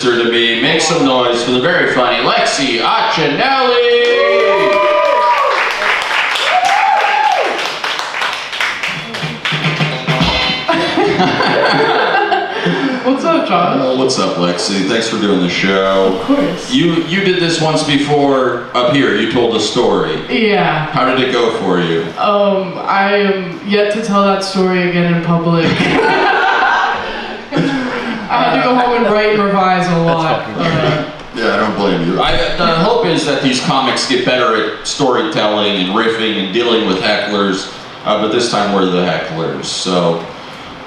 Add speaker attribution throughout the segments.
Speaker 1: To me, make some noise for the very funny Lexi Achinelli.
Speaker 2: What's up, John?
Speaker 1: What's up, Lexi? Thanks for doing the show.
Speaker 2: Of course.
Speaker 1: You did this once before up here. You told a story.
Speaker 2: Yeah.
Speaker 1: How did it go for you?
Speaker 2: I am yet to tell that story again in public. I had to go home and write and revise a lot.
Speaker 1: Yeah, I don't blame you. The hope is that these comics get better at storytelling and riffing and dealing with hecklers, but this time we're the hecklers, so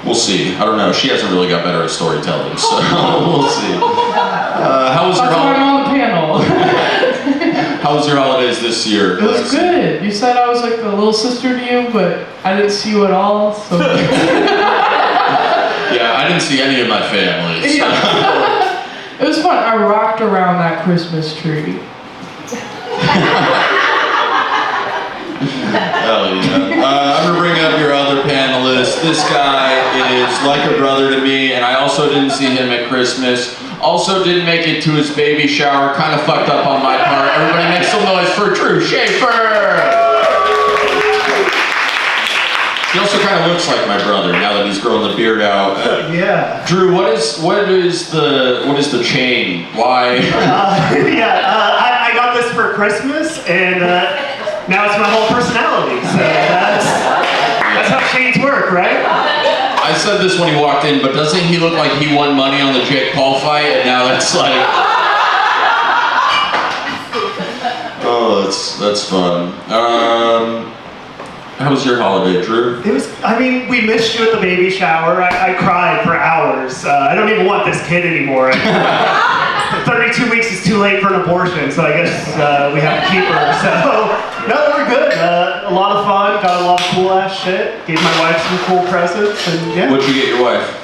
Speaker 1: we'll see. I don't know. She hasn't really got better at storytelling, so we'll see. How was your
Speaker 2: That's why I'm on the panel.
Speaker 1: How was your holidays this year?
Speaker 2: It was good. You said I was like the little sister to you, but I didn't see you at all, so...
Speaker 1: Yeah, I didn't see any of my family. So.
Speaker 2: Yeah. It was fun. I rocked around that Christmas tree.
Speaker 1: Hell yeah. I'm going to bring up your other panelist. This guy is like a brother to me, and I also didn't see him at Christmas. Also didn't make it to his baby shower. Kind of fucked up on my part. Everybody make some noise for Drew Shafer! He also kind of looks like my brother now that he's growing the beard out.
Speaker 3: Yeah.
Speaker 1: Drew, what is the chain? Why?
Speaker 3: I got this for Christmas, and now it's my whole personality. So that's how chains work, right?
Speaker 1: I said this when he walked in, but doesn't he look like he won money on the Jake Paul fight, and now that's like... Oh, that's fun. How was your holiday, Drew?
Speaker 3: It was, we missed you at the baby shower. I cried for hours. I don't even want this kid anymore. 32 weeks is too late for an abortion, so I guess we have to keep her. So, no, we're good. A lot of fun, got a lot of cool ass shit. Gave my wife some cool presents, and yeah.
Speaker 1: What'd you get your wife?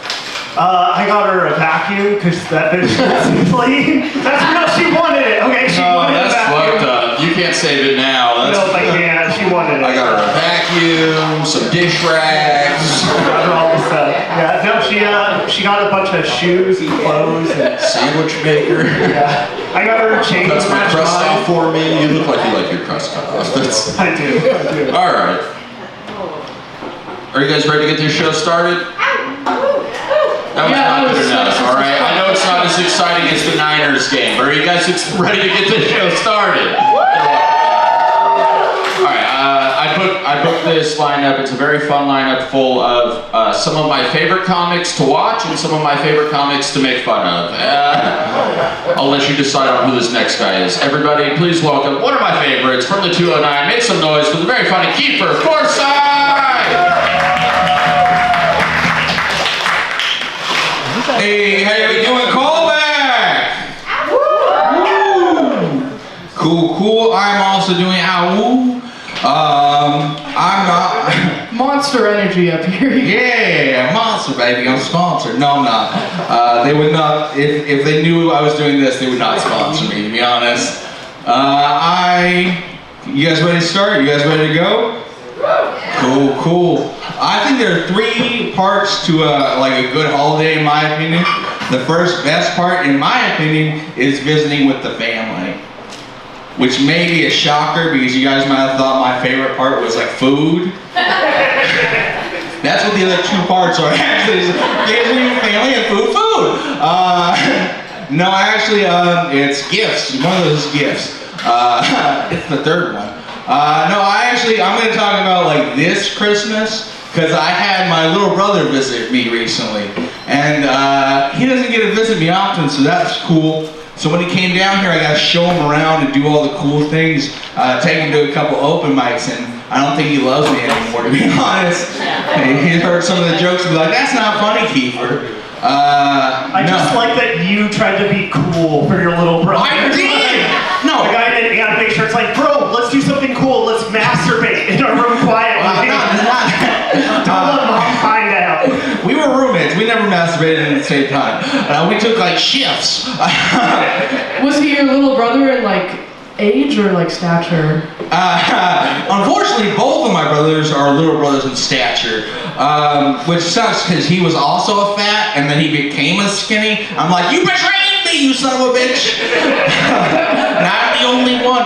Speaker 3: I got her a vacuum, because that bitch doesn't clean. That's how she wanted it, okay? She wanted a vacuum.
Speaker 1: Fucked up. You can't save it now.
Speaker 3: No, I can't. She wanted it.
Speaker 1: I got her a vacuum, some dish rags.
Speaker 3: Got her all the stuff. Yeah, no, she got a bunch of shoes and clothes and
Speaker 1: sandwich maker.
Speaker 3: Yeah. I got her a chain.
Speaker 1: Cuts my crust off for me. You look like you like your crust cut off.
Speaker 3: I do.
Speaker 1: All right. Are you guys ready to get this show started? That was not good enough, all right? I know it's not as exciting as the Niners game, but are you guys ready to get this show started? All right, I booked this lineup. It's a very fun lineup full of some of my favorite comics to watch and some of my favorite comics to make fun of. I'll let you decide on who this next guy is. Everybody, please welcome one of my favorites from the 209. Make some noise for the very funny Keefer Forsythe! Hey, how you doing? Callback! Woo! Cool. I'm also doing woo. I'm not.
Speaker 2: Monster energy up here.
Speaker 1: Yeah, monster baby. I'm sponsored. No, I'm not. They would not. If they knew I was doing this, they would not sponsor me. To be honest. You guys ready to start? You guys ready to go? Cool. I think there are 3 parts to like a good holiday, in my opinion. The first best part, in my opinion, is visiting with the family, which may be a shocker because you guys might have thought my favorite part was like food. That's what the other 2 parts are actually: is visiting with family and food. No, actually, it's gifts. One of those gifts. It's the 3rd one. I'm going to talk about like this Christmas, because I had my little brother visit me recently, and he doesn't get to visit me often, so that's cool. So when he came down here, I got to show him around and do all the cool things, take him to a couple open mics, and I don't think he loves me anymore, to be honest. He's heard some of the jokes and be like, "That's not funny, Keefer."
Speaker 3: I just like that you tried to be cool for your little brother.
Speaker 1: I did! No.
Speaker 3: The guy didn't have to make sure it's like, bro, let's do something cool. Let's masturbate in our room quietly. Don't let mom find out.
Speaker 1: We were roommates. We never masturbated at the same time. We took like shifts.
Speaker 2: Was he your little brother in like age or like stature?
Speaker 1: Unfortunately, both of my brothers are little brothers in stature, which sucks because he was also a fat and then he became a skinny. I'm like, you betrayed me, you son of a bitch. Not the only one.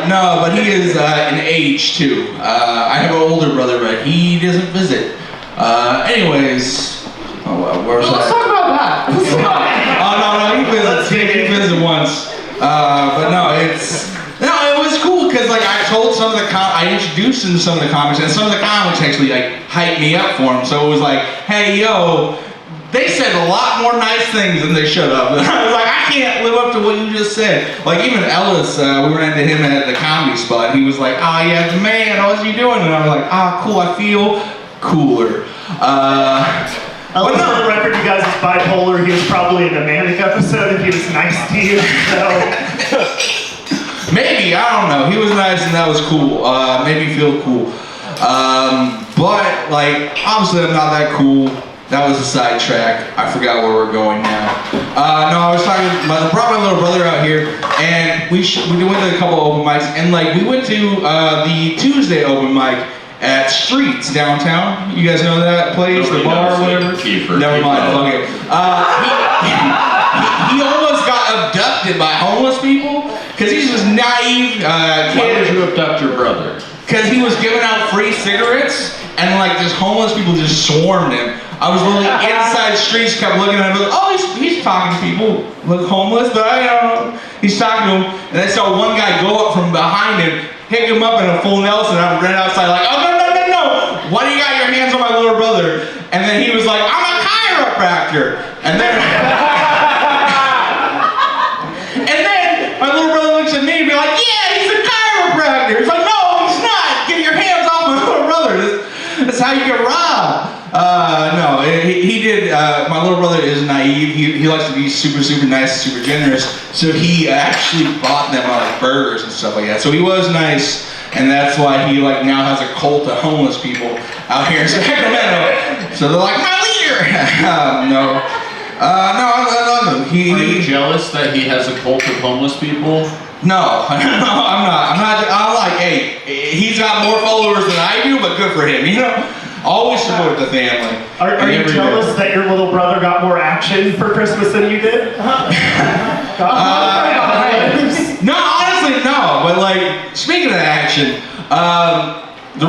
Speaker 1: No, but he is an age too. I have an older brother, but he doesn't visit. Anyways, where was
Speaker 2: Let's
Speaker 1: I?
Speaker 2: talk about that.
Speaker 1: Oh no, he visits. He visited once. But no, it was cool because like I told some of the I introduced him to some of the comics, and some of the comics actually like hyped me up for him. So it was like, hey yo, they said a lot more nice things than they should have. And I was like, I can't live up to what you just said. Like even Ellis, we ran into him at the comedy spot. He was like, oh yeah, the man, how's you doing? And I was like, cool, I feel cooler.
Speaker 3: For the record, you guys is bipolar. He was probably in a manic episode if he was nice to you. So.
Speaker 1: Maybe, I don't know. He was nice and that was cool. Made me feel cool. But, like, obviously I'm not that cool. That was a sidetrack. I forgot where we're going now. No, I was talking, I brought my little brother out here, and we went to a couple open mics, and, like, we went to the Tuesday open mic at Streets downtown. You guys know that place, the bar or whatever?
Speaker 4: Keefer.
Speaker 1: Never mind, okay. He almost got abducted by homeless people because he's this naive kid.
Speaker 4: Why would you abduct your brother?
Speaker 1: Because he was giving out free cigarettes and like just homeless people just swarmed him. I was literally inside Streets, kept looking at him, like, oh, he's talking to people, look homeless, but I don't know. He's talking to him, and I saw one guy go up from behind him, pick him up in a full Nelson, and I ran outside like, oh, no, why do you got your hands on my little brother? And then he was like, I'm a chiropractor. And then my little brother looks at me and be like, yeah, he's a chiropractor. He's like, no, he's not. Get your hands off my little brother. That's how you get robbed. No, he did. My little brother is naive. He likes to be super, super nice, super generous. So he actually bought them like burgers and stuff like that. So he was nice. And that's why he like now has a cult of homeless people out here in Sacramento. So they're like, my leader! No, I love him.
Speaker 4: Are you jealous that he has a cult of homeless people?
Speaker 1: No, I'm not. I'm like, hey, he's got more followers than I do, but good for him, you know? Always support the family.
Speaker 3: Are you jealous that your little brother got more action for Christmas than you did?
Speaker 1: No, honestly, no. But like, speaking of action, one of the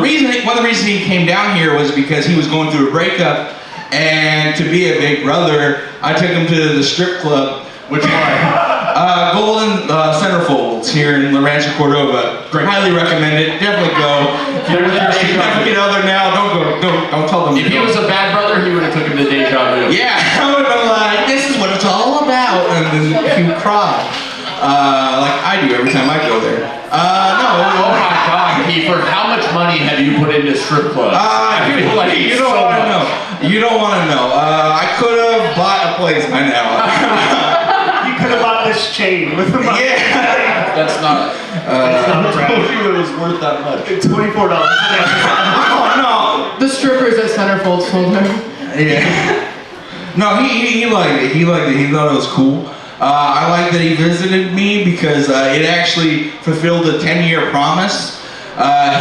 Speaker 1: reasons he came down here was because he was going through a breakup, and to be a big brother, I took him to the strip club, which Golden Centerfolds here in La Rancha, Cordova. Highly recommend it. Definitely go. If you're with your significant other now, don't tell them.
Speaker 4: If he was a bad brother, he would have took him to Deja Vu.
Speaker 1: Yeah, I would have been like, this is what it's all about, and then he would cry. Like I do every time I go there. No.
Speaker 4: Oh my God, Keefer, how much money have you put into strip clubs?
Speaker 1: You don't want to know. You don't want to know. I could have bought a place by now.
Speaker 3: You could have bought this chain with the money.
Speaker 1: Yeah.
Speaker 4: That's not.
Speaker 3: I
Speaker 4: told you it was worth that much.
Speaker 3: $24.
Speaker 1: Oh no.
Speaker 2: The strippers at Centerfolds told him.
Speaker 1: Yeah. No, he liked it. He liked it. He thought it was cool. I like that he visited me because it actually fulfilled a 10-year promise.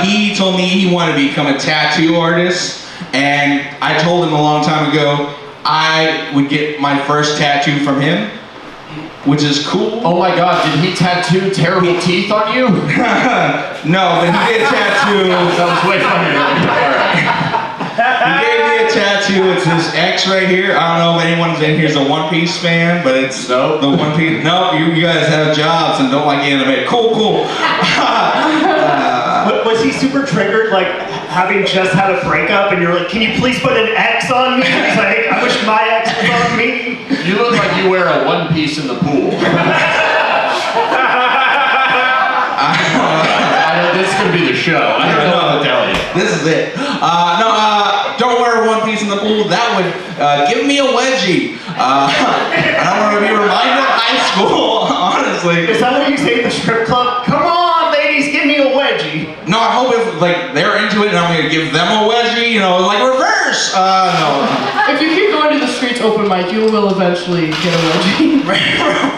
Speaker 1: He told me he wanted to become a tattoo artist, and I told him a long time ago I would get my first tattoo from him, which is cool.
Speaker 4: Oh my God, did he tattoo terrible teeth on you?
Speaker 1: No, but he did tattoo.
Speaker 4: That was way funnier.
Speaker 1: He gave me a tattoo. It's this X right here. I don't know if anyone's in here is a One Piece fan, but it's the One Piece. No, you guys have jobs and don't like anime. Cool.
Speaker 3: Was he super triggered, like having just had a breakup, and you're like, can you please put an X on me? He's like, I wish my X was on me.
Speaker 4: You look like you wear a one piece in the pool. This could be the show. I don't know what to tell you.
Speaker 1: This is it. Don't wear one piece in the pool. That would give me a wedgie. I don't want to be reminded of high school, honestly.
Speaker 3: Is that what you say at the strip club? Come on, ladies, give me a wedgie.
Speaker 1: No, I hope if like they're into it and I'm gonna give them a wedgie, you know, like reverse. No.
Speaker 2: If you keep going to the Streets open mic, you will eventually get a wedgie.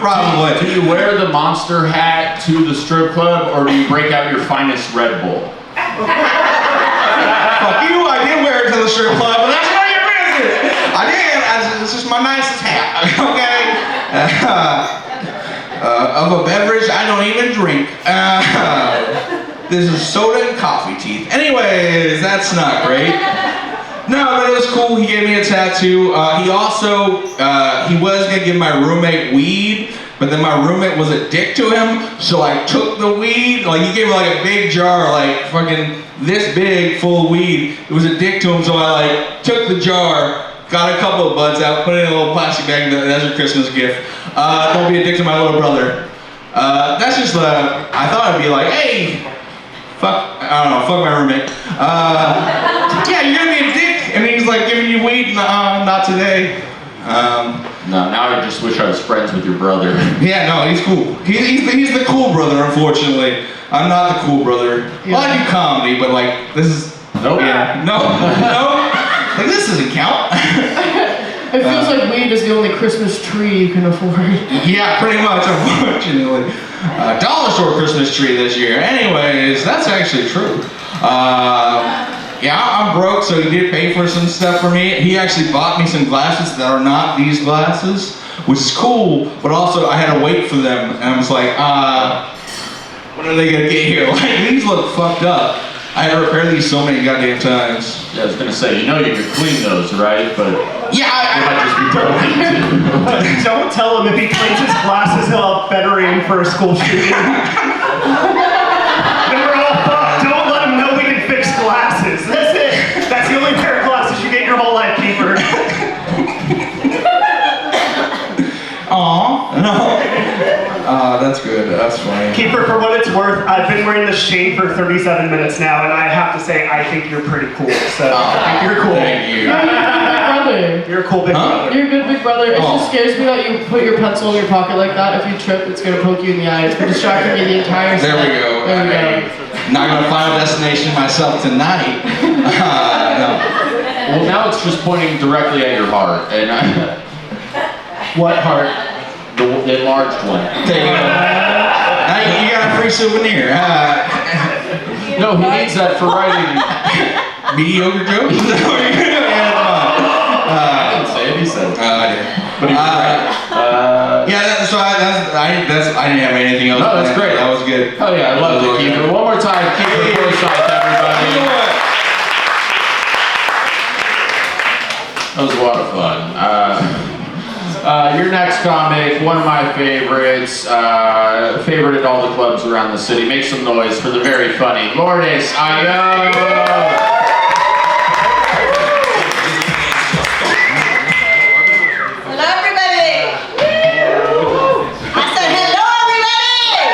Speaker 1: Probably.
Speaker 4: Do you wear the monster hat to the strip club, or do you break out your finest Red Bull?
Speaker 1: Fuck you, I did wear it to the strip club, but that's none of your business. I did. This is my nicest hat, okay? Of a beverage I don't even drink. This is soda and coffee teeth. Anyways, that's not great. No, but it was cool. He gave me a tattoo. He also, he was gonna give my roommate weed, but then my roommate was a dick to him, so I took the weed. Like, he gave me like a big jar, like fucking this big, full of weed. It was a dick to him, so I like took the jar, got a couple of buds out, put it in a little plastic bag. That's your Christmas gift. Don't be a dick to my little brother. That's just I thought I'd be like, hey, fuck my roommate. Yeah, you're gonna be a dick, and he's like giving you weed. Not today.
Speaker 4: No, now I just wish I was friends with your brother.
Speaker 1: Yeah, no, he's cool. He's the cool brother, unfortunately. I'm not the cool brother.
Speaker 2: Yeah.
Speaker 1: Well, I do comedy, but like, this is...
Speaker 4: Nope.
Speaker 1: Yeah, no. Like, this doesn't count.
Speaker 2: It feels like weed is the only Christmas tree you can afford.
Speaker 1: Yeah, pretty much, unfortunately. Dollar store Christmas tree this year. Anyways, that's actually true. Yeah, I'm broke, so he did pay for some stuff for me. He actually bought me some glasses that are not these glasses, which is cool, but also I had to wait for them, and I was like, when are they gonna get here? Like, these look fucked up. I had to repair these so many goddamn times.
Speaker 4: Yeah, I was gonna say, you know you could clean those, right? But
Speaker 1: Yeah,
Speaker 4: they might just be broken too.
Speaker 3: Don't tell him if he cleans his glasses, he'll have better aim for a school shooting. Then we're all fucked. Don't let him know we can fix glasses. That's it. That's the only pair of glasses you get your whole life, Keefer.
Speaker 1: Aw, no. That's good. That's funny.
Speaker 3: Keefer, for what it's worth, I've been wearing this shade for 37 minutes now, and I have to say, I think you're pretty cool. So, I think you're cool.
Speaker 1: Thank you.
Speaker 2: You're a good big brother.
Speaker 3: You're a cool big brother.
Speaker 2: You're a good big brother. It
Speaker 1: Oh.
Speaker 2: just scares me that you put your pencil in your pocket like that. If you trip, it's gonna poke you in the eye. It's been distracting me the entire
Speaker 1: There
Speaker 2: set.
Speaker 1: we go.
Speaker 2: There we go.
Speaker 1: Not gonna Final Destination myself tonight. No.
Speaker 4: Well, now it's just pointing directly at your heart, and
Speaker 3: What heart?
Speaker 4: the enlarged one.
Speaker 1: There you go. Now you got a free souvenir.
Speaker 4: No, he needs that for writing.
Speaker 1: Mediocre jokes? Yeah,
Speaker 4: I didn't say it. He said it.
Speaker 1: I did.
Speaker 4: But he was right.
Speaker 1: Yeah, I didn't have anything else.
Speaker 4: No, that's great.
Speaker 1: That was good.
Speaker 4: Oh yeah, I love it, Keefer. One more time, Keefer Forsythe, everybody. That was a lot of fun. Your next comic, one of my favorites, favorite at all the clubs around the city. Make some noise for the very funny Lourdes Ayon.
Speaker 5: Hello, everybody. I said, hello, everybody.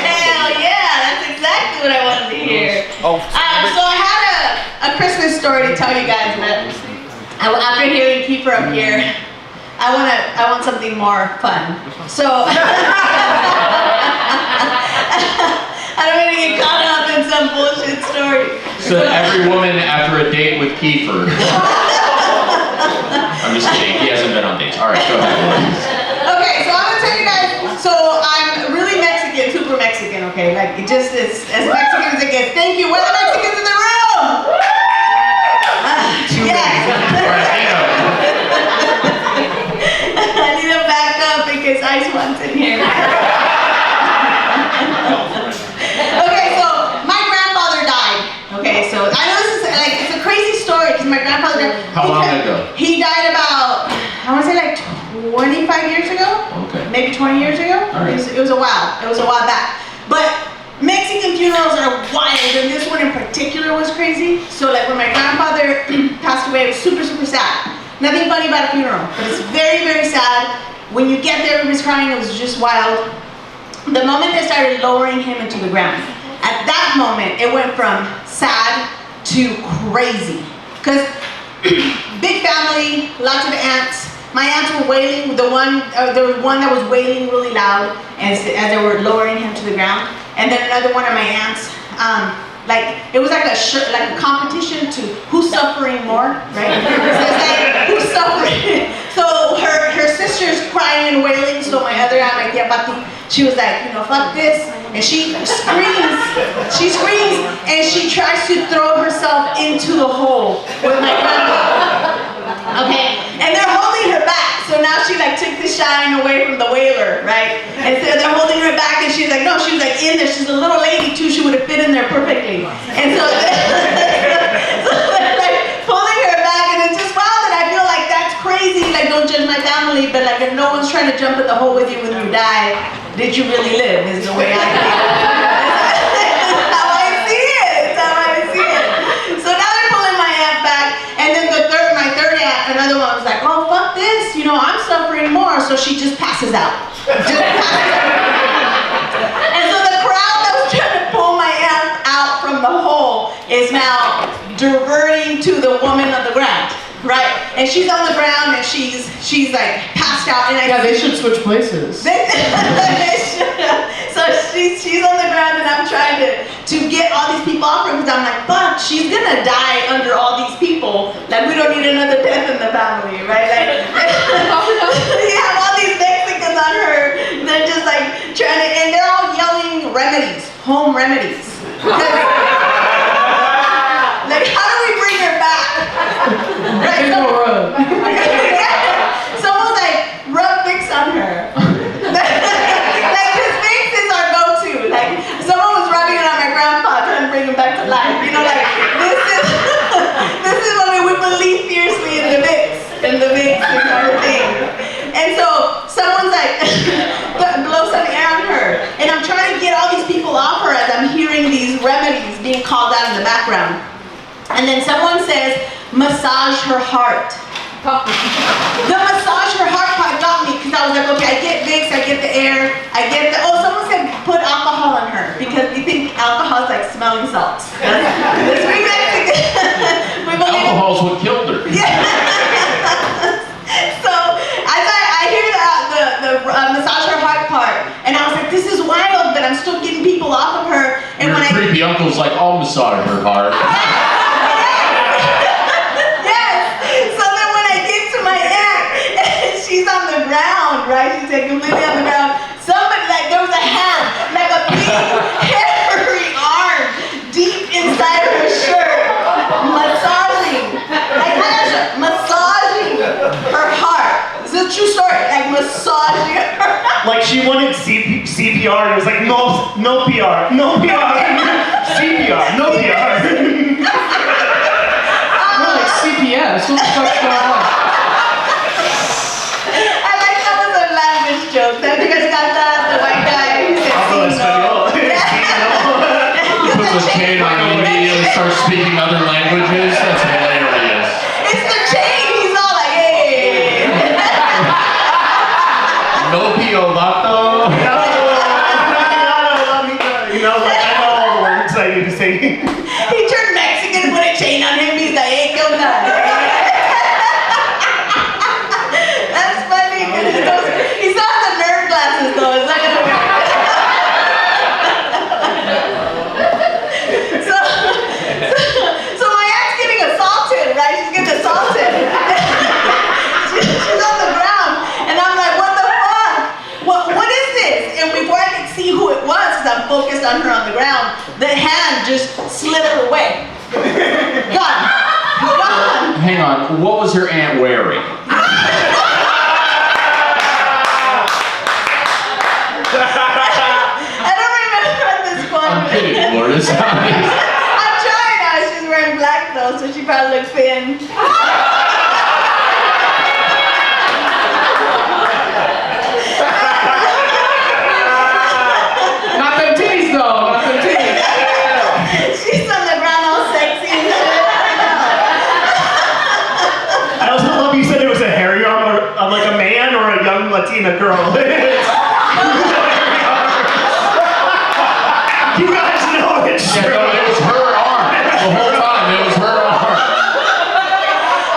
Speaker 5: Hell yeah, that's exactly what I wanted to hear. So I had a Christmas story to tell you guys, but after hearing Keefer up here, I want something more fun. So I don't want to get caught up in some bullshit story.
Speaker 4: So every woman after a date with Keefer. I'm just kidding. He hasn't been on dates. All right, go ahead.
Speaker 5: Okay, so I'm gonna tell you guys. So I'm really Mexican, super Mexican. Okay, like it just is as Mexican as it gets. Thank you. Where are the Mexicans in the room? Yes. I need to back up because Ice One's in here. Okay, so my grandfather died. Okay, so I know this is like it's a crazy story because my grandfather died.
Speaker 4: How long ago?
Speaker 5: He died about I want to say like 25 years ago.
Speaker 4: Okay.
Speaker 5: Maybe 20 years ago.
Speaker 4: All right.
Speaker 5: It was a while. It was a while back. But Mexican funerals are wild, and this one in particular was crazy. So like when my grandfather passed away, it was super, super sad. Nothing funny about a funeral, but it's very, very sad. When you get there, everybody's crying. It was just wild. The moment they started lowering him into the ground, at that moment, it went from sad to crazy. Because big family, lots of aunts. My aunts were wailing. There was one that was wailing really loud as they were lowering him to the ground. And then another one of my aunts, it was like a competition to who's suffering more, right? So it's like, who's suffering? So her sister's crying and wailing. So my other aunt, like, yeah, Pati, she was like, fuck this. And she screams, and she tries to throw herself into the hole with my grandma. Okay, and they're holding her back. So now now she like took the shine away from the whaler, right? And so they're holding her back, and she's like, no, she was like in there. She's a little lady too. She would have fit in there perfectly. And so, so they're like pulling her back, and it's just wild. And I feel like that's crazy. Like, don't judge my family, but like if no one's trying to jump in the hole with you when you die, did you really live? Is the way I feel. That's how I see it. That's how I see it. So now they're pulling my aunt back, and then my third aunt, another one was like, oh fuck this, you know, I'm suffering more, so she just passes out. Just passes out. And so the crowd that was trying to pull my aunt out from the hole is now diverting to the woman on the ground, right? And she's on the ground and she's like passed out. And
Speaker 2: they should switch places.
Speaker 5: They should. So she's on the ground and I'm trying to get all these people off her because I'm like, fuck, she's gonna die under all these people. Like, we don't need another death in the family, right? Like, you have all these Mexicans on her. They're just like trying to, and they're all yelling remedies, home remedies. Like, how do we bring her back? Right? Someone's like, rub Vicks on her. Like, this Vicks is our go-to. Like, someone was rubbing it on my grandpa trying to bring him back to life. You know, like, this is when we believe fiercely in the Vicks. And the Vicks is our thing. And so, someone's like, blow some air on her. And I'm trying to get all these people off her as I'm hearing these remedies being called out in the background. And then someone says, massage her heart. The massage her heart part got me because I was like, okay, I get Vicks, I get the air, I get the, someone said put alcohol on her because you think alcohol is like smelling salts. That's we Mexican.
Speaker 4: Alcohol's what killed her.
Speaker 5: Yeah. So I hear the massage her heart part, and I was like, this is wild, but I'm still getting people off of her. And
Speaker 4: Your
Speaker 5: when
Speaker 4: creepy uncle's like, I'll massage her heart.
Speaker 5: She's on the ground, right? She's like completely on the ground. Somebody, like, there was a hand, like a big, hairy arm deep inside her shirt, massaging, like, massaging her heart. This is a true story, like, massaging her.
Speaker 3: Like she wanted CPR, and it was like, no PR, no PR, CPR, no PR.
Speaker 2: More like CPS. What the fuck's going on?
Speaker 5: Joke. Don't you guys got that? The white guy who said no.
Speaker 4: He puts a chain on and immediately starts speaking other languages. That's hilarious.
Speaker 5: It's the chain. He's all like, hey.
Speaker 4: No pio vato.
Speaker 3: You know, like I know all the words I need to say.
Speaker 5: He turned Mexican, put a chain on him. He's like, hey, kill that. That's funny. He's not the nerd glasses though. It's not gonna work. So my aunt's getting assaulted, right? She's getting assaulted. She's on the ground, and I'm like, what the fuck? What is this? And before I could see who it was, because I'm focused on her on the ground, the hand just slithered away. Gone.
Speaker 4: Hang on, what was her aunt wearing?
Speaker 5: I don't remember at this point.
Speaker 4: I'm kidding, Lourdes.
Speaker 5: I'm trying now. She's wearing black though, so she probably looks thin.
Speaker 2: Not them titties though. Not them titties.
Speaker 5: She's on the ground all sexy and shit.
Speaker 3: I also love you said it was a hairy arm of like a man or a young Latina girl. You guys know it's
Speaker 4: Yeah,
Speaker 3: true.
Speaker 4: no, it was her arm. The whole time, it was her arm.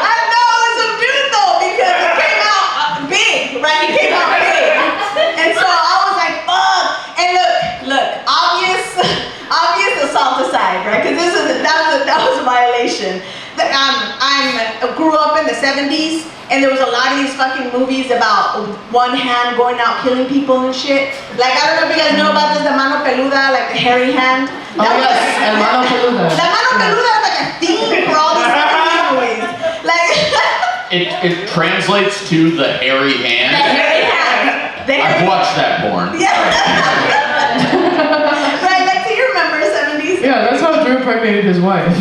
Speaker 5: I know it was a dude though because it came out big, right? It came out big, and so I was like, fuck. And look, obvious assault aside, right? Because that was a violation. I grew up in the 70s, and there was a lot of these fucking movies about one hand going out killing people and shit. Like, I don't know if you guys know about this, the mano peluda, like the hairy hand.
Speaker 2: Oh yes, el mano peluda.
Speaker 5: The mano peluda is like a theme for all these 70s movies. Like,
Speaker 4: It translates to the hairy
Speaker 5: The
Speaker 4: hand.
Speaker 5: hairy hand. The hairy
Speaker 4: I've watched that porn.
Speaker 5: Yeah. Right, Lexi, you remember 70s?
Speaker 2: Yeah, that's how Drew impregnated his wife.
Speaker 5: With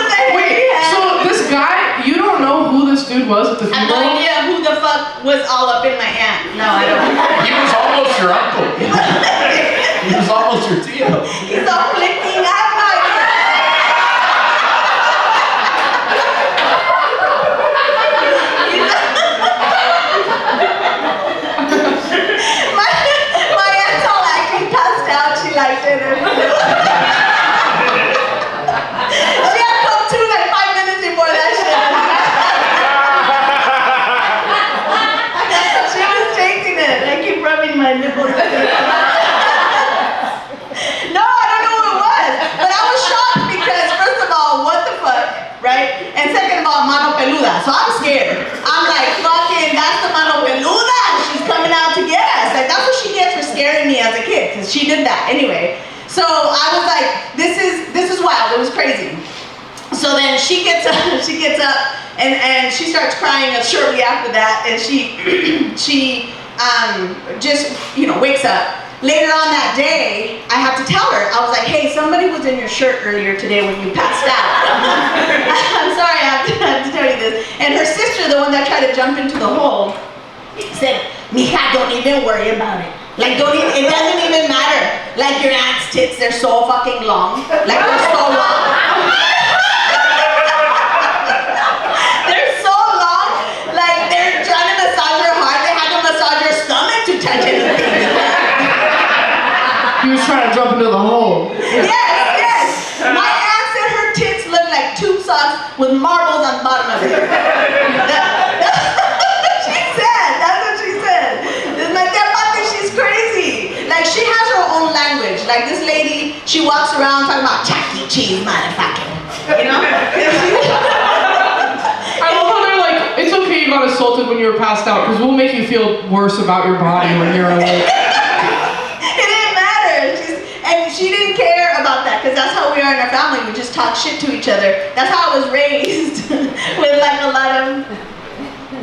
Speaker 5: the hairy hand.
Speaker 2: So this guy, you don't know who this dude was at the
Speaker 5: I have
Speaker 2: funeral?
Speaker 5: no idea who the fuck was all up in my hand. No, I don't.
Speaker 4: He was almost your uncle. He was almost your Tio.
Speaker 5: He's all flicking. I have no idea. my aunt's all acting passed out. She liked it. She had come to like 5 minutes before that shit. She was tasting it. I keep rubbing my nipples. No, I don't know who it was. But I was shocked because first of all, what the fuck, right? And second of all, mano peluda. So I'm scared. I'm like, fucking, that's the mano peluda. She's coming out to get us. Like, that's what she gets for scaring me as a kid, because she did that anyway. So I was like, this is wild. It was crazy. So then she gets up, and she starts crying shortly after that, and she just, wakes up. Later on that day, I have to tell her, I was like, hey, somebody was in your shirt earlier today when you passed out. I'm sorry, I have to tell you this. And her sister, the one that tried to jump into the hole, said, mija, don't even worry about it. Like, it doesn't even matter. Like, your aunt's tits, they're so fucking long. Like, they're so long. They're so long. Like, they're trying to massage her heart. They had to massage her stomach to touch anything.
Speaker 2: He was trying to jump into the hole.
Speaker 5: Yes. My aunt said her tits look like tube socks with marbles on the bottom of it. That's what she said. My grandma thinks she's crazy. Like, she has her own language. Like, this lady, she walks around talking about Chuck E. Cheese, motherfucker. You know?
Speaker 2: I love how they're like, it's okay you got assaulted when you were passed out, because we'll make you feel worse about your body when you're awake.
Speaker 5: She didn't care about that, because that's how we are in our family. We just talk shit to each other. That's how I was raised, with like a lot of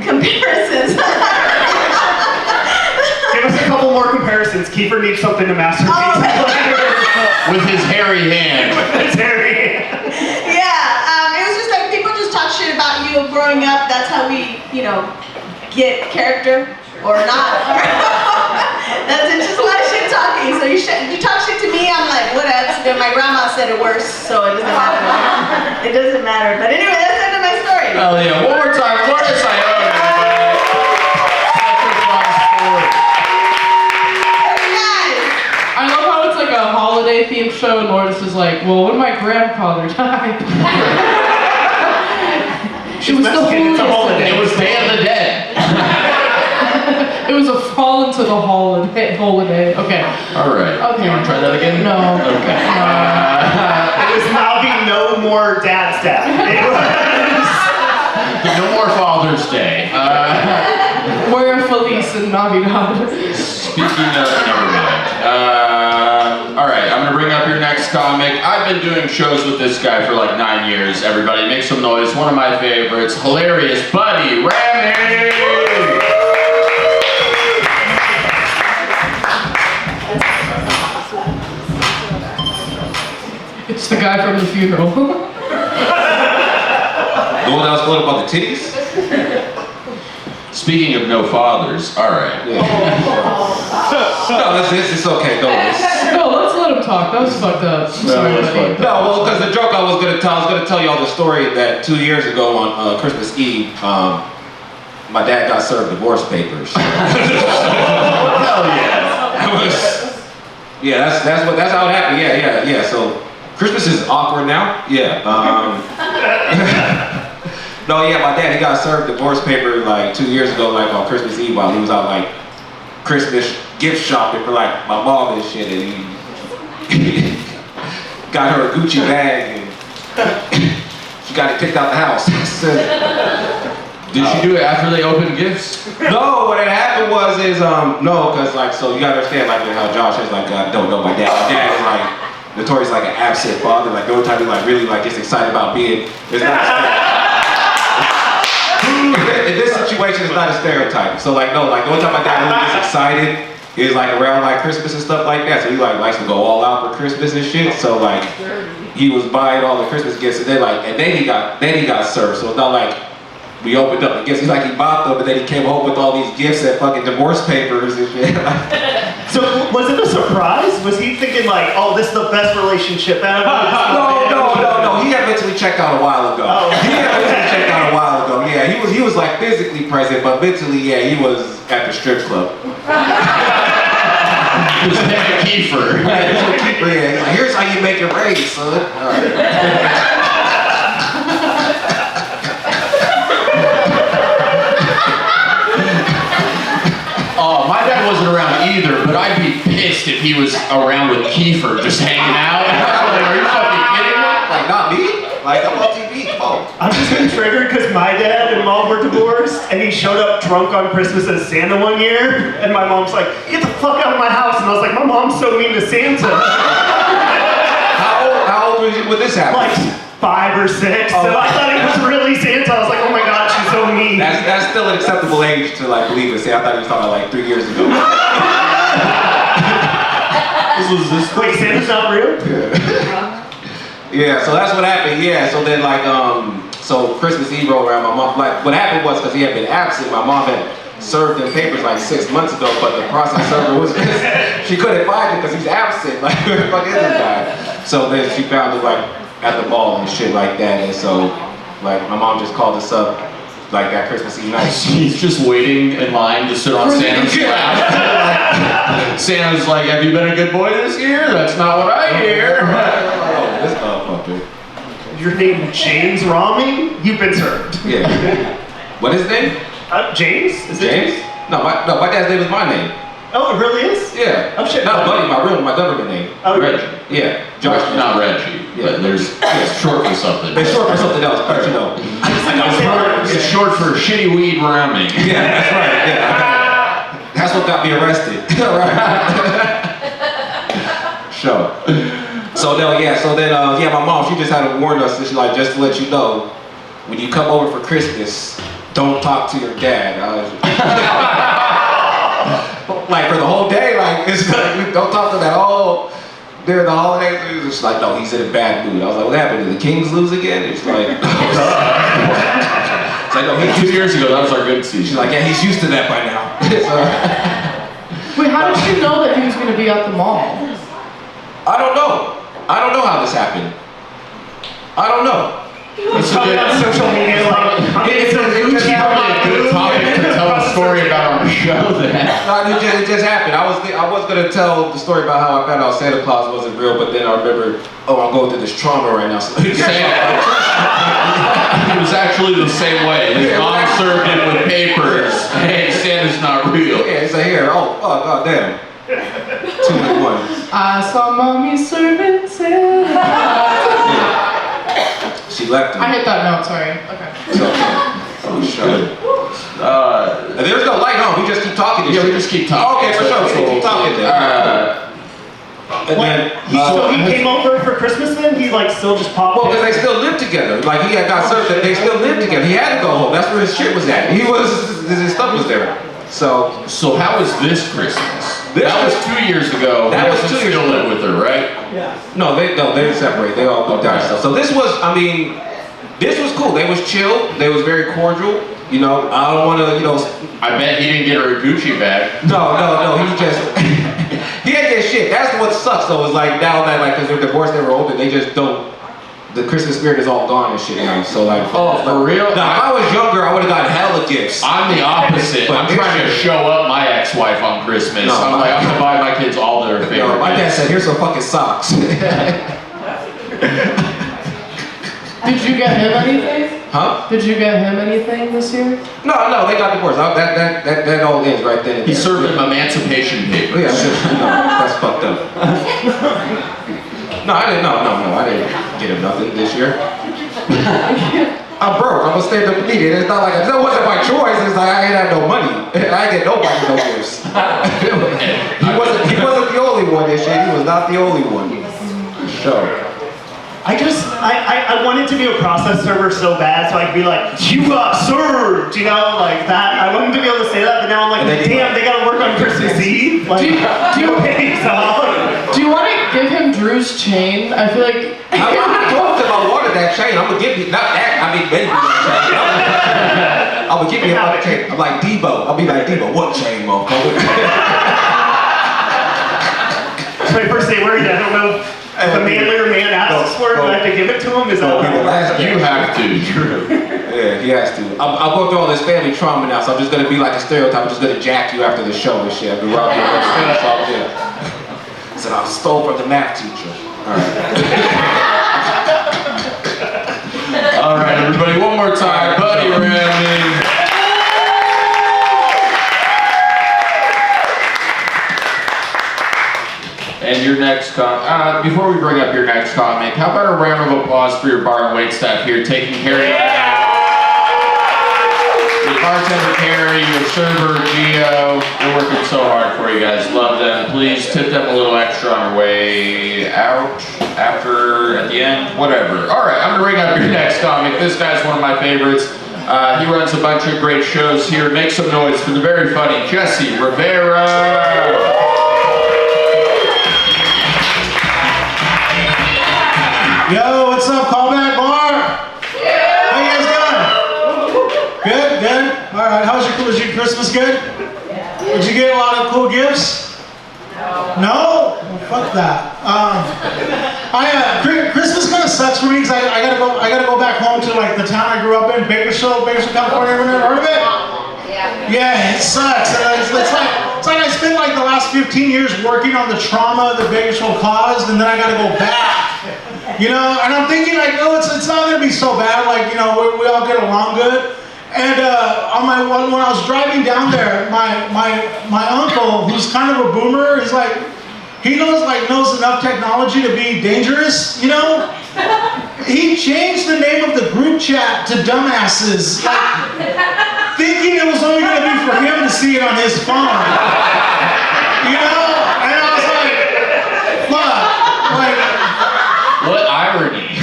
Speaker 5: comparisons.
Speaker 3: Give us a couple more comparisons. Keefer needs something to masturbate
Speaker 4: With his hairy hand.
Speaker 3: It's hairy.
Speaker 5: Yeah, it was just like people just talk shit about you growing up. That's how we, get character or not. That's just a lot of shit talking. So you talk shit to me, I'm like, whatever. Then my grandma said it worse, so it doesn't matter. It doesn't matter. But anyway, that's the end of my story.
Speaker 4: Hell yeah. One more time. Lourdes Ayon, everybody. Such a fun story.
Speaker 2: I love how it's like a holiday themed show, and Lourdes is like, well, when my grandfather died. It was the holiday.
Speaker 4: It was Day of the Dead.
Speaker 2: It was a fall into the holiday. Okay.
Speaker 4: All right.
Speaker 2: Okay.
Speaker 4: You want to try that again?
Speaker 2: No.
Speaker 4: Okay.
Speaker 3: It was Navi, no more Dad's Dad. It was...
Speaker 4: No more Father's Day.
Speaker 2: We're Felice and Navidad.
Speaker 4: Speaking of, never mind. All right, I'm gonna bring up your next comic. I've been doing shows with this guy for like 9 years. Everybody make some noise. One of my favorites, hilarious buddy, Rahming.
Speaker 2: It's the guy from the funeral.
Speaker 1: The one that was going about the titties?
Speaker 4: Speaking of no fathers, all right.
Speaker 1: Yeah. No, it's okay. Don't.
Speaker 2: No, let's let him talk. That was fucked up. Sorry,
Speaker 4: that's
Speaker 2: buddy.
Speaker 4: fucked
Speaker 1: No, well, because the joke I was gonna tell y'all the story that 2 years ago on Christmas Eve, my dad got served divorce papers.
Speaker 4: Hell yeah.
Speaker 1: That's how it happened. Yeah. So Christmas is awkward now. Yeah. No, yeah, my dad, he got served divorce paper like 2 years ago, like on Christmas Eve while he was out like Christmas gift shopping for like my mom and shit, and he got her a Gucci bag and she got it kicked out the house.
Speaker 4: Did she do it after they opened gifts?
Speaker 1: No, what had happened was no, cause like, so you gotta understand like how Josh is like, don't know my dad. My dad is like
Speaker 6: notorious like an absent father. Like the only time he like really like gets excited about being is not. In this situation, it's not a stereotype. So like no, like the only time my dad really gets excited is like around like Christmas and stuff like that. So he like likes to go all out for Christmas and shit. So like he was buying all the Christmas gifts and then he got served. So it's not like we opened up the gifts. He's like he bought them, but then he came home with all these gifts and fucking divorce papers and shit.
Speaker 3: So was it a surprise? Was he thinking like, oh, this is the best relationship ever?
Speaker 6: No. He had mentally checked out a while ago.
Speaker 3: Oh.
Speaker 6: He had mentally checked out a while ago. Yeah, he was like physically present, but mentally, yeah, he was at the strip club.
Speaker 4: He was a Keefer.
Speaker 6: Yeah, he's like, here's how you make it rain, son. All right.
Speaker 4: My dad wasn't around either, but I'd be pissed if he was around with Keefer just hanging out. Like, are you fucking kidding me?
Speaker 6: Like, not me? Like, I'm on TV, come on.
Speaker 3: I'm just getting triggered because my dad and mom were divorced, and he showed up drunk on Christmas as Santa one year, and my mom's like, get the fuck out of my house, and I was like, my mom's so mean to Santa.
Speaker 6: How old was you when this happened?
Speaker 3: Like 5 or 6, so I thought it was really Santa. I was like, oh my god, she's so mean.
Speaker 6: That's still an acceptable age to like believe it. See, I thought you was talking about like 3 years ago.
Speaker 3: Wait, Santa's not real?
Speaker 6: Yeah, so that's what happened. Yeah, so then like so Christmas Eve rolled around. My mom, like what happened was because he had been absent, my mom had served him papers like 6 months ago, but the process server was she couldn't find it because he's absent. Like where the fuck is this guy? So then she found it like at the mall and shit like that, and so like my mom just called us up like that Christmas Eve night.
Speaker 4: He's just waiting in line to sit on Santa's lap. Santa's like, have you been a good boy this year? That's not what I hear.
Speaker 6: Oh, this motherfucker.
Speaker 3: Your name James Rahming? You've been served.
Speaker 6: Yeah. What is his name?
Speaker 3: James? Is it
Speaker 6: James? No, my dad's name is my name.
Speaker 3: Oh, it really is?
Speaker 6: Yeah.
Speaker 3: Oh shit.
Speaker 6: Not Buddy, my government name.
Speaker 3: Oh,
Speaker 4: Reggie.
Speaker 6: Yeah. Josh.
Speaker 4: Not Reggie, but it's short for something.
Speaker 6: It's short for something else, but you know.
Speaker 4: It's short for shitty weed Rahming.
Speaker 6: Yeah, that's right. Yeah. That's what got me arrested. Right. Sure. So then, my mom, she just had to warn us, and she's like, just to let you know, when you come over for Christmas, don't talk to your dad. Like for the whole day, like it's like, don't talk to that all during the holidays. It's just like, no, he's in a bad mood. I was like, what happened? Did the Kings lose again? It's like, it's like no,
Speaker 4: 2 years ago, that was our good season.
Speaker 6: She's like, yeah, he's used to that by now.
Speaker 2: Wait, how did you know that he was gonna be at the mall?
Speaker 6: I don't know how this happened. I don't know.
Speaker 3: It's probably on social media, like,
Speaker 6: It's
Speaker 4: Probably a good topic to tell a story about on the show then.
Speaker 6: No, it just happened. I was gonna tell the story about how I found out Santa Claus wasn't real, but then I remember, I'm going through this trauma right now. So
Speaker 4: He was actually the same way. His mom served him with papers. Hey, Santa's not real.
Speaker 6: yeah, it's like here. Oh, fuck, god damn. 2 in 1.
Speaker 2: I saw mommy serving Santa.
Speaker 6: Yeah. She left him.
Speaker 2: I hit that note, sorry. Okay.
Speaker 6: And there's no light on. We just keep talking.
Speaker 4: Yeah, we just keep talking.
Speaker 6: Okay, for sure. We keep talking then. And then,
Speaker 3: so he came over for Christmas then? He like still just popped
Speaker 6: well,
Speaker 3: in?
Speaker 6: because they still lived together. Like he had got served that they still lived together. He had to go home. That's where his shit was at. His stuff was there. So
Speaker 4: how was this Christmas? That was 2 years ago.
Speaker 6: That was 2 years
Speaker 4: still
Speaker 6: ago.
Speaker 4: live with her, right?
Speaker 3: Yeah.
Speaker 6: no, they separate. They all moved out. So this was, this was cool. They was chill. They was very cordial. You know, I don't want to,
Speaker 4: I bet he didn't get her a Gucci bag.
Speaker 6: No. He just he didn't get shit. That's what sucks though. Is like now that like because they're divorced, they were older. They just don't. The Christmas spirit is all gone and shit now. So like,
Speaker 4: Oh, for real?
Speaker 6: now if I was younger, I would have gotten hella gifts.
Speaker 4: I'm the opposite.
Speaker 6: But
Speaker 4: I'm trying to show up my ex-wife on Christmas.
Speaker 6: No,
Speaker 4: I'm like, I'm gonna buy my kids all their favorite.
Speaker 6: No, my dad
Speaker 4: gifts.
Speaker 6: said, "Here's some fucking socks."
Speaker 2: Did you get him anything?
Speaker 6: Huh?
Speaker 2: Did you get him anything this year?
Speaker 6: No, they got divorced. That all ends right then. And
Speaker 4: He
Speaker 6: there.
Speaker 4: served him emancipation papers.
Speaker 6: Yeah, that's fucked up. No, I didn't. No, I didn't get him nothing this year. I'm broke. I'm a stand-up comedian. It's not like that wasn't my choice. It's like I ain't had no money. I ain't get nobody no gifts. He wasn't the only one this year. He was not the only one. show?
Speaker 3: I wanted to be a process server so bad, so I could be like, you got served, you know, like that. I wanted to be able to say that, but now I'm like, damn, they gotta work on Christmas Eve. Like,
Speaker 2: Do you want to give him Drew's chain? I feel like.
Speaker 6: I'm going to my water that chain. I'm gonna give you not that. I mean, maybe that chain. I'm gonna give you another chain. I'm like Debo. I'll be like Debo. What chain, motherfucker?
Speaker 3: That's my first day wearing it. I don't know if a manlier man asks for it, but I have to give it to him. Is that what
Speaker 4: You have to, Drew.
Speaker 6: Yeah, he has to. I'll go through all this family trauma now, so I'm just gonna be like a stereotype. I'm just gonna jack you after the show and shit. I'll be right here. So I stole from the math teacher. All right.
Speaker 4: All right, everybody, one more time, buddy Rahming. And your next before we bring up your next comic, how about a round of applause for your bar and wait staff here taking care of you? Your bartender Carrie, your server Gio, they're working so hard for you guys. Love them. Please tip them a little extra on your way out, after, at the end, whatever. All right, I'm gonna bring up your next comic. This guy's one of my favorites. He runs a bunch of great shows here. Make some noise for the very funny Jesse Rivera.
Speaker 7: Yo, what's up, Callback Bar? Yeah. How you guys doing? Good, good. All right. Was your Christmas good? Yeah. Did you get a lot of cool gifts? No. Well, fuck that. Christmas kind of sucks for me because I gotta go back home to like the town I grew up in, Bakersfield, California. Ever heard of it? Yeah, it sucks. It's like I spent like the last 15 years working on the trauma that Bakersfield caused, and then I gotta go back. You know, and I'm thinking like, oh, it's not gonna be so bad. Like, you know, we all get along good. And when I was driving down there, my uncle, who's kind of a boomer, he's like, he knows enough technology to be dangerous. You know, he changed the name of the group chat to dumbasses, like, thinking it was only gonna be for him to see it on his phone. You know, and I was like, fuck, like.
Speaker 4: What irony.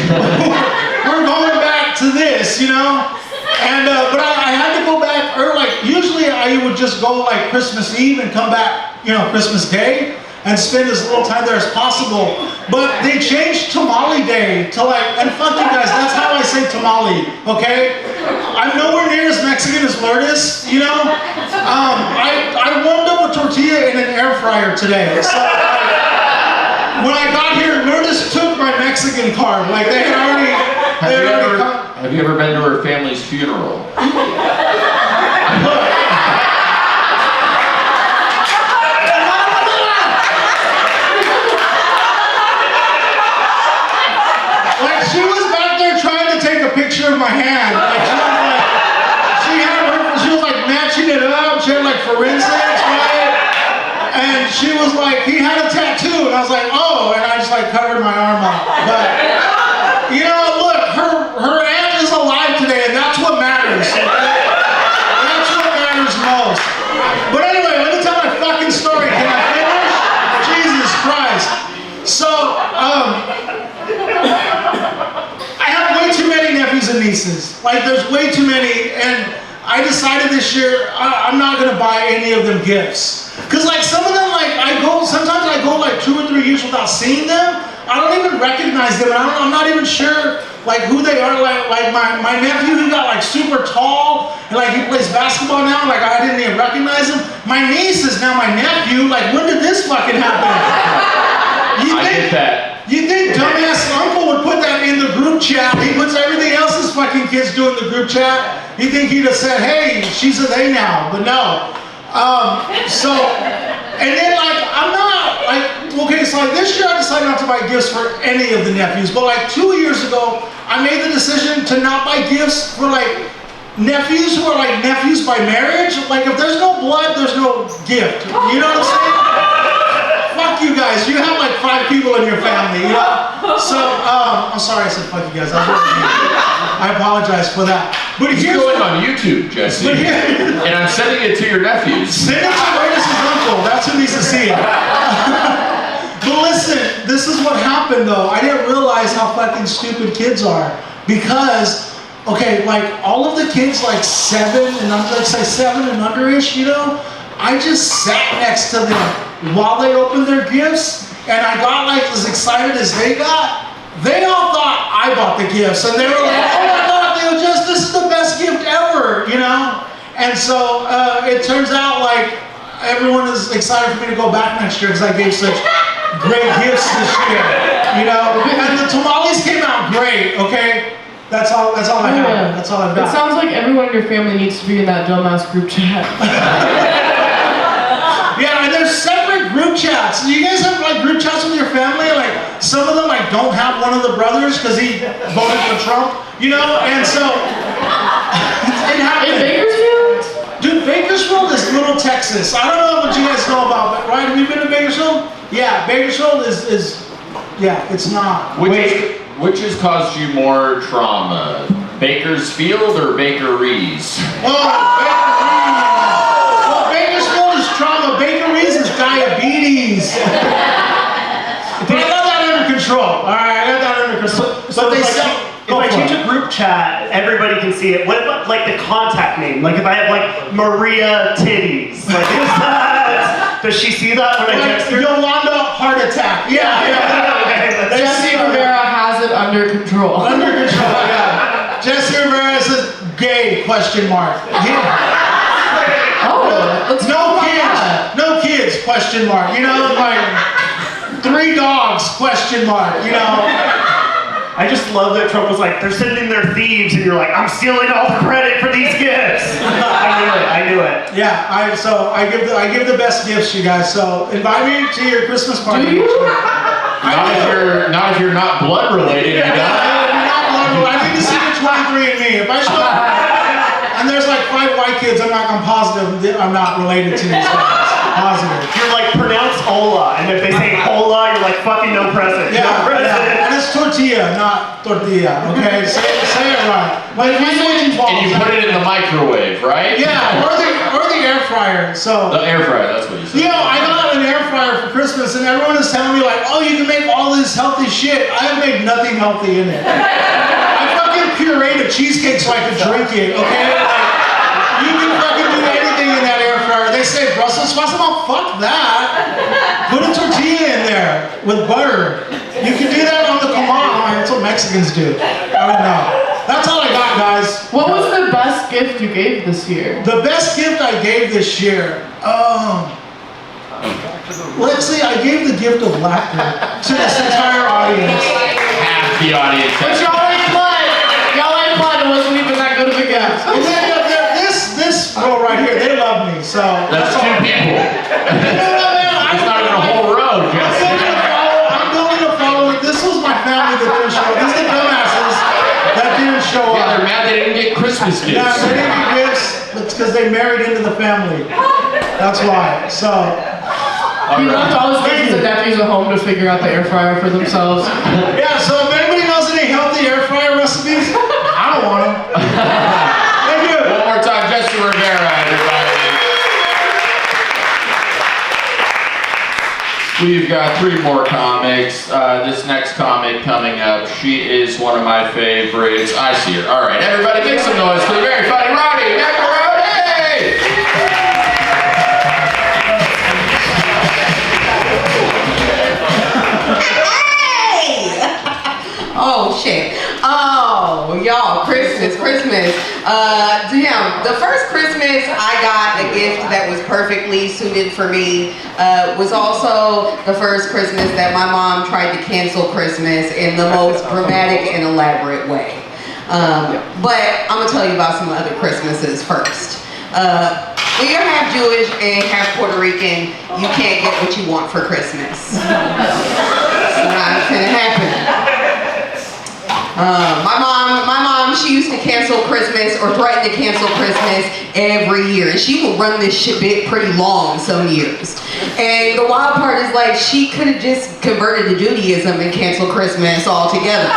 Speaker 7: We're going back to this, you know? And, but I had to go back, or like, usually I would just go like Christmas Eve and come back, you know, Christmas Day, and spend as little time there as possible. But they changed Tamale Day to like, and fuck you guys, that's how I say tamale, okay? I'm nowhere near as Mexican as Lourdes, you know? I warmed up a tortilla in an air fryer today, so when I got here, Lourdes took my Mexican card. Like they had already.
Speaker 4: Have you ever been to her family's funeral?
Speaker 7: Like she was back there trying to take a picture of my hand. Like she was like matching it up. She had like forensics, right? And she was like, he had a tattoo, and I was like, oh, and I just like covered my arm up. But you know, look, her aunt is alive today, and that's what matters. That's what matters most. But anyway, let me tell my fucking story. Can I finish? Jesus Christ. So, I have way too many nephews and nieces. Like, there's way too many, and I decided this year I'm not gonna buy any of them gifts. Cause like some of them, like sometimes I go like 2 or 3 years without seeing them. I don't even recognize them, and I'm not even sure like who they are. Like my nephew, who got like super tall, and like he plays basketball now. Like I didn't even recognize him. My niece is now my nephew. Like when did this fucking happen?
Speaker 4: I get that.
Speaker 7: You think dumbass uncle would put that in the group chat? He puts everything else his fucking kids do in the group chat. You think he'd have said, hey, she's a they now, but no. So, and then like, I'm not, like, okay, so like this year I decided not to buy gifts for any of the nephews, but like 2 years ago, I made the decision to not buy gifts for like nephews who are like nephews by marriage. Like if there's no blood, there's no gift. You know what I'm saying? Fuck you guys, you have like 5 people in your family, you know? So, I'm sorry I said fuck you guys, I apologize for that. But
Speaker 4: It's going on YouTube, Jesse. And I'm sending it to your nephews.
Speaker 7: Send it to Lourdes' uncle, that's who needs to see it. But listen, this is what happened though. I didn't realize how fucking stupid kids are because, okay, like all of the kids like 7 and under, like say 7 and underish, you know, I just sat next to them while they opened their gifts, and I got like as excited as they got. They all thought I bought the gifts, and they were like, "Oh my God, this is the best gift ever," you know. And so it turns out like everyone is excited for me to go back next year because I gave such great gifts this year, you know. And the tamales came out great. Okay, that's all I have. That's all I've got.
Speaker 2: It sounds like everyone in your family needs to be in that dumbass group chat.
Speaker 7: Yeah, and there's separate group chats. Do you guys have like group chats with your family? Like some of them like don't have one of the brothers because he voted for Trump, you know, and so it happened.
Speaker 2: In Bakersfield?
Speaker 7: Dude, Bakersfield is little Texas. I don't know what you guys know about, but right? Have you been to Bakersfield? Yeah, Bakersfield is yeah, it's not.
Speaker 4: Which has caused you more trauma? Bakersfield or Bakeries?
Speaker 7: Bakersfield is trauma. Bakeries is diabetes. But I got that under control. All right, I got that under control.
Speaker 3: So if I change a group chat, everybody can see it. What about like the contact name? Like if I have like Maria Titties, like does she see that when I text her?
Speaker 7: Yolanda heart attack. Yeah.
Speaker 2: Jesse Rivera has it under control.
Speaker 7: Under control. Yeah. Jesse Rivera says gay ? No kids ? You know, like 3 dogs ? You know.
Speaker 3: I just love that Trump was like, they're sending their thieves, and you're like, I'm stealing all the credit for these gifts. I knew it.
Speaker 7: Yeah, I give the best gifts, you guys. So invite me to your Christmas party.
Speaker 2: Do you?
Speaker 4: Not if you're not blood related.
Speaker 7: I need to see the 23andMe. If I show up and there's like 5 white kids, I'm positive that I'm not related to these guys. Positive.
Speaker 3: You're like, pronounce hola, and if they say hola, you're like, fucking no present.
Speaker 7: Yeah,
Speaker 3: no present.
Speaker 7: Yeah. And it's tortilla, not tortilla. Okay, say it right. Like
Speaker 4: And you put it in the microwave, right?
Speaker 7: Yeah, or the air fryer. So
Speaker 4: the air fryer. That's what you said.
Speaker 7: You know, I got an air fryer for Christmas, and everyone is telling me like, "Oh, you can make all this healthy shit." I have made nothing healthy in it. I fucking pureed a cheesecake so I could drink it. Okay, like, you can fucking do anything in that air fryer. They say Brussels sprouts. Well, fuck that. Put a tortilla in there with butter. You can do that on the comal. That's what Mexicans do. I don't know. That's all I got, guys.
Speaker 2: What was the best gift you gave this year?
Speaker 7: The best gift I gave this year. Lexi, I gave the gift of laughter to this entire audience.
Speaker 4: Half the audience.
Speaker 2: But y'all ain't blood. It wasn't even that good of a gift.
Speaker 7: And then this girl right here, they love me. So
Speaker 4: That's 2 people. It's not even a whole row.
Speaker 7: I'm going to follow it. This was my family that didn't show up. These are the dumbasses that didn't show up.
Speaker 4: Yeah, they're mad they didn't get Christmas gifts.
Speaker 7: Yeah, they didn't get gifts. It's because they married into the family. That's why. So.
Speaker 2: He left all his nieces and nephews at home to figure out the air fryer for themselves.
Speaker 7: Yeah, so if anybody knows any healthy air fryer recipes, I don't want them. Thank you.
Speaker 4: One more time, Jesse Rivera, everybody. We've got 3 more comics. This next comic coming up, she is one of my favorites. I see her. All right, everybody, make some noise for the very funny Ronnie Macaroni.
Speaker 8: Oh shit. Oh, y'all, Christmas. Damn, the first Christmas I got a gift that was perfectly suited for me was also the first Christmas that my mom tried to cancel Christmas in the most dramatic and elaborate way. But I'm gonna tell you about some other Christmases first. When you're half Jewish and half Puerto Rican, you can't get what you want for Christmas. It's not gonna happen. My mom, she used to cancel Christmas or threaten to cancel Christmas every year. And she would run this shit bit pretty long some years. And the wild part is like, she could have just converted to Judaism and canceled Christmas altogether.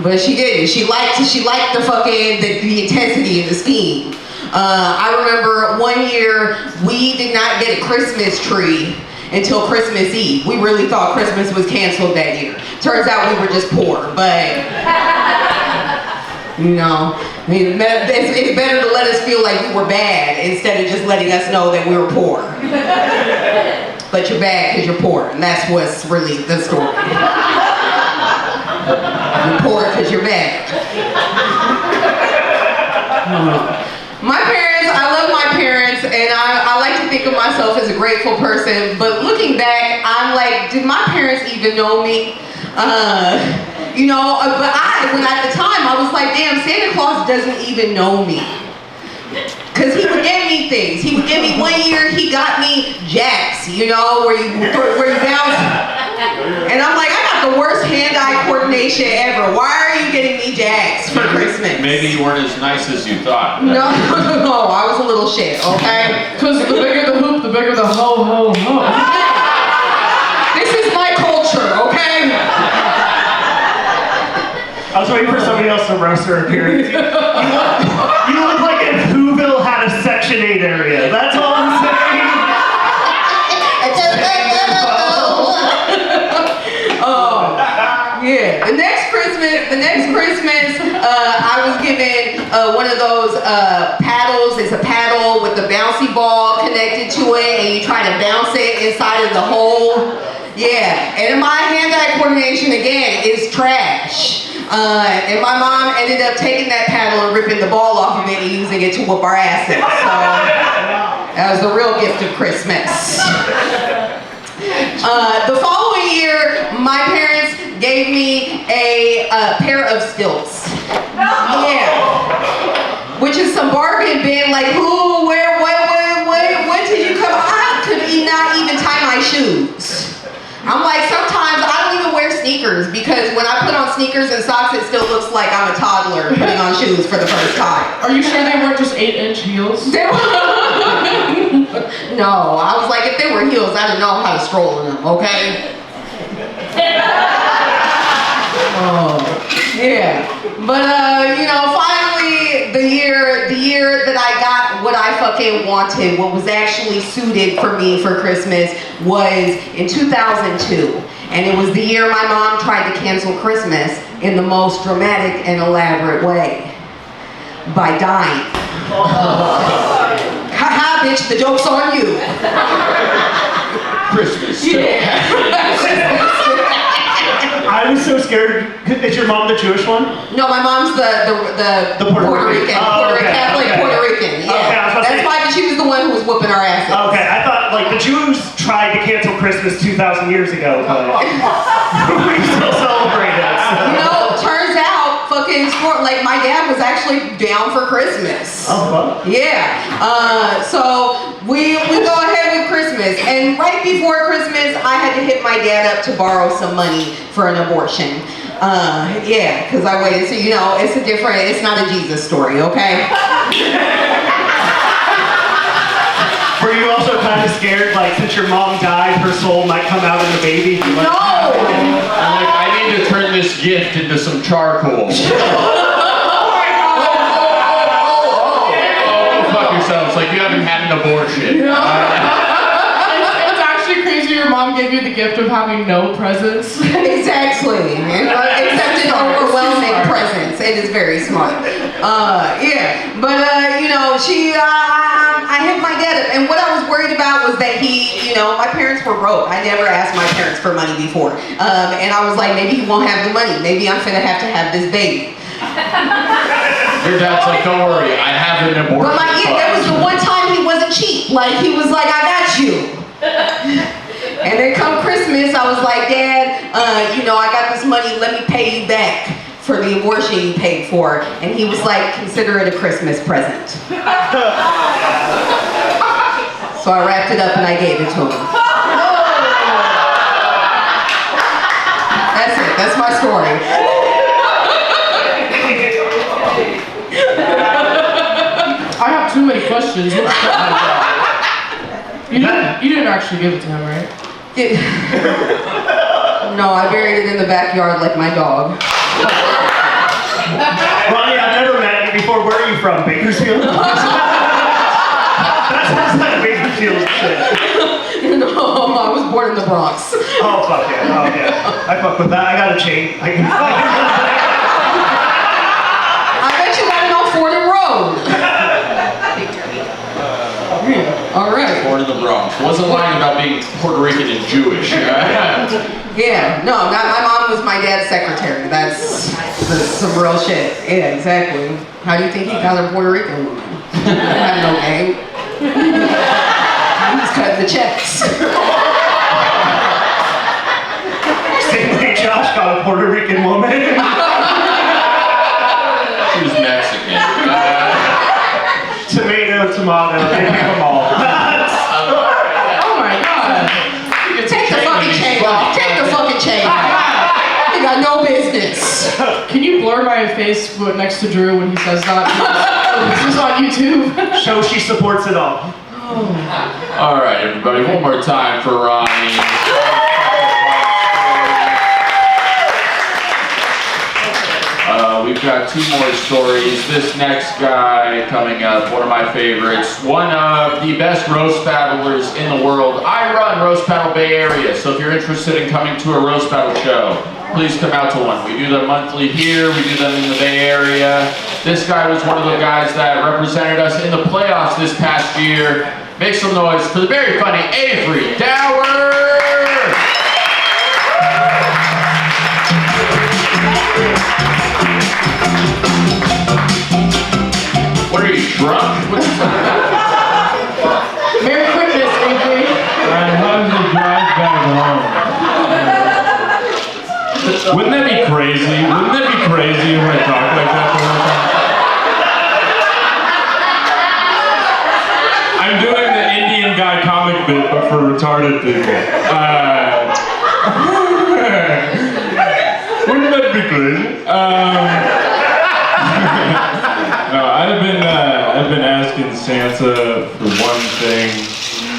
Speaker 8: But she didn't. She liked the fucking, the intensity of the scheme. I remember one year we did not get a Christmas tree. until Christmas Eve. We really thought Christmas was canceled that year. Turns out we were just poor, but you know, it's better to let us feel like we were bad instead of just letting us know that we were poor. But you're bad because you're poor, and that's what's really the story. You're poor because you're bad. My parents, I love my parents, and I like to think of myself as a grateful person, but looking back, I'm like, did my parents even know me? You know, but when at the time, I was like, damn, Santa Claus doesn't even know me. Because he would give me things. He would give me, one year, he got me jacks, you know, where you bounce. And I'm like, I got the worst hand-eye coordination ever. Why are you getting me jacks for Christmas?
Speaker 4: Maybe you weren't as nice as you thought.
Speaker 8: No, I was a little shit, okay?
Speaker 2: Because the bigger the hoop, the bigger the ho, ho, ho.
Speaker 8: This is my culture, okay?
Speaker 3: I was waiting for somebody else to roast her appearance. You look like if Whoville had a Section 8 area. That's all I'm saying.
Speaker 8: Oh, yeah. The next Christmas, I was given one of those paddles. It's a paddle with the bouncy ball connected to it, and you try to bounce it inside of the hole. Yeah, and my hand-eye coordination, again, is trash. And my mom ended up taking that paddle and ripping the ball off of it and using it to whoop our asses. So that was the real gift of Christmas. The following year, my parents gave me a pair of stilts. Yeah. Which is some bargain bin, like who, where, what did you come? I could not even tie my shoes. I'm like, sometimes I don't even wear sneakers because when I put on sneakers and socks, it still looks like I'm a toddler putting on shoes for the first time.
Speaker 2: Are you sure they weren't just 8-inch heels?
Speaker 8: No, I was like, if they were heels, I didn't know how to stroll in them, okay? Oh, yeah. But, you know, finally, the year that I got what I fucking wanted, what was actually suited for me for Christmas, was in 2002. And it was the year my mom tried to cancel Christmas in the most dramatic and elaborate way. By dying. Haha, bitch, the joke's on you.
Speaker 4: Christmas still
Speaker 3: I was so scared. Is your mom the Jewish one?
Speaker 8: No, my mom's the Puerto Rican.
Speaker 3: Oh, okay,
Speaker 8: Catholic
Speaker 3: okay.
Speaker 8: Puerto Rican. Yeah.
Speaker 3: Okay, I was about to
Speaker 8: That's
Speaker 3: say-
Speaker 8: why she was the one who was whooping our asses.
Speaker 3: Okay, I thought like the Jews tried to cancel Christmas 2,000 years ago, but we still celebrate it.
Speaker 8: You know, turns out, like my dad was actually down for Christmas.
Speaker 3: Oh, fuck.
Speaker 8: Yeah. So we go ahead with Christmas, and right before Christmas, I had to hit my dad up to borrow some money for an abortion. Yeah, because I waited. So you know, it's not a Jesus story, okay?
Speaker 3: Were you also kind of scared, like since your mom died, her soul might come out in the baby? Like,
Speaker 8: No.
Speaker 4: I'm like, I need to turn this gift into some charcoal. Go fuck yourselves, like you haven't had an abortion.
Speaker 2: It's actually crazy your mom gave you the gift of having no presents.
Speaker 8: Exactly. Except an overwhelming presence. It is very smart. Yeah. But, you know, I hit my dad up. And what I was worried about was that my parents were broke. I never asked my parents for money before. And I was like, maybe he won't have the money. Maybe I'm finna have to have this baby.
Speaker 4: Your dad's like, don't worry, I have an abortion.
Speaker 8: But that was the one time he wasn't cheap. Like, he was like, I got you. And then come Christmas, I was like, Dad, I got this money, let me pay you back for the abortion you paid for. And he was like, consider it a Christmas present. So I wrapped it up and I gave it to him. That's it, that's my story.
Speaker 2: I have too many questions. You didn't actually give it to him, right?
Speaker 8: No, I buried it in the backyard like my dog.
Speaker 3: Ronnie, I've never met you before. Where are you from? Bakersfield? That sounds like Bakersfield shit.
Speaker 8: No, I was Bronx.
Speaker 3: Oh, fuck yeah. Oh, yeah. I fuck with that. I got a chain. I
Speaker 8: bet you got it on Fordham Road. All right.
Speaker 4: Born in the Bronx. Wasn't lying about being Puerto Rican and Jewish.
Speaker 8: Yeah, no, my mom was my dad's secretary. That's some real shit. Yeah, exactly. How do you think he got a Puerto Rican woman? He didn't have no game. He was cutting the checks.
Speaker 3: Same way Josh got a Puerto Rican woman.
Speaker 4: She was Mexican.
Speaker 3: Tomato, they pick them all.
Speaker 2: Oh my god.
Speaker 8: Take the fucking chain off. Take the fucking chain off. You got no business.
Speaker 2: Can you blur my face next to Drew when he says that? This is on YouTube.
Speaker 3: Show she supports it all.
Speaker 4: All right, everybody, one more time for Ronnie. We've got 2 more stories. This next guy coming up, one of my favorites, one of the best roast battlers in the world. I run Roast Battle Bay Area, so if you're interested in coming to a roast battle show, please come out to one. We do them monthly here, we do them in the Bay Area. This guy was one of the guys that represented us in the playoffs this past year. Make some noise for the very funny Avery Dauer! What are you, drunk? What's
Speaker 2: Merry Christmas, Avery.
Speaker 9: How does it drive back home? Wouldn't that be crazy? Wouldn't that be crazy if I talked like that the whole time? I'm doing the Indian guy comic bit, but for retarded people. Wouldn't that be crazy? No, I've been asking Santa for one thing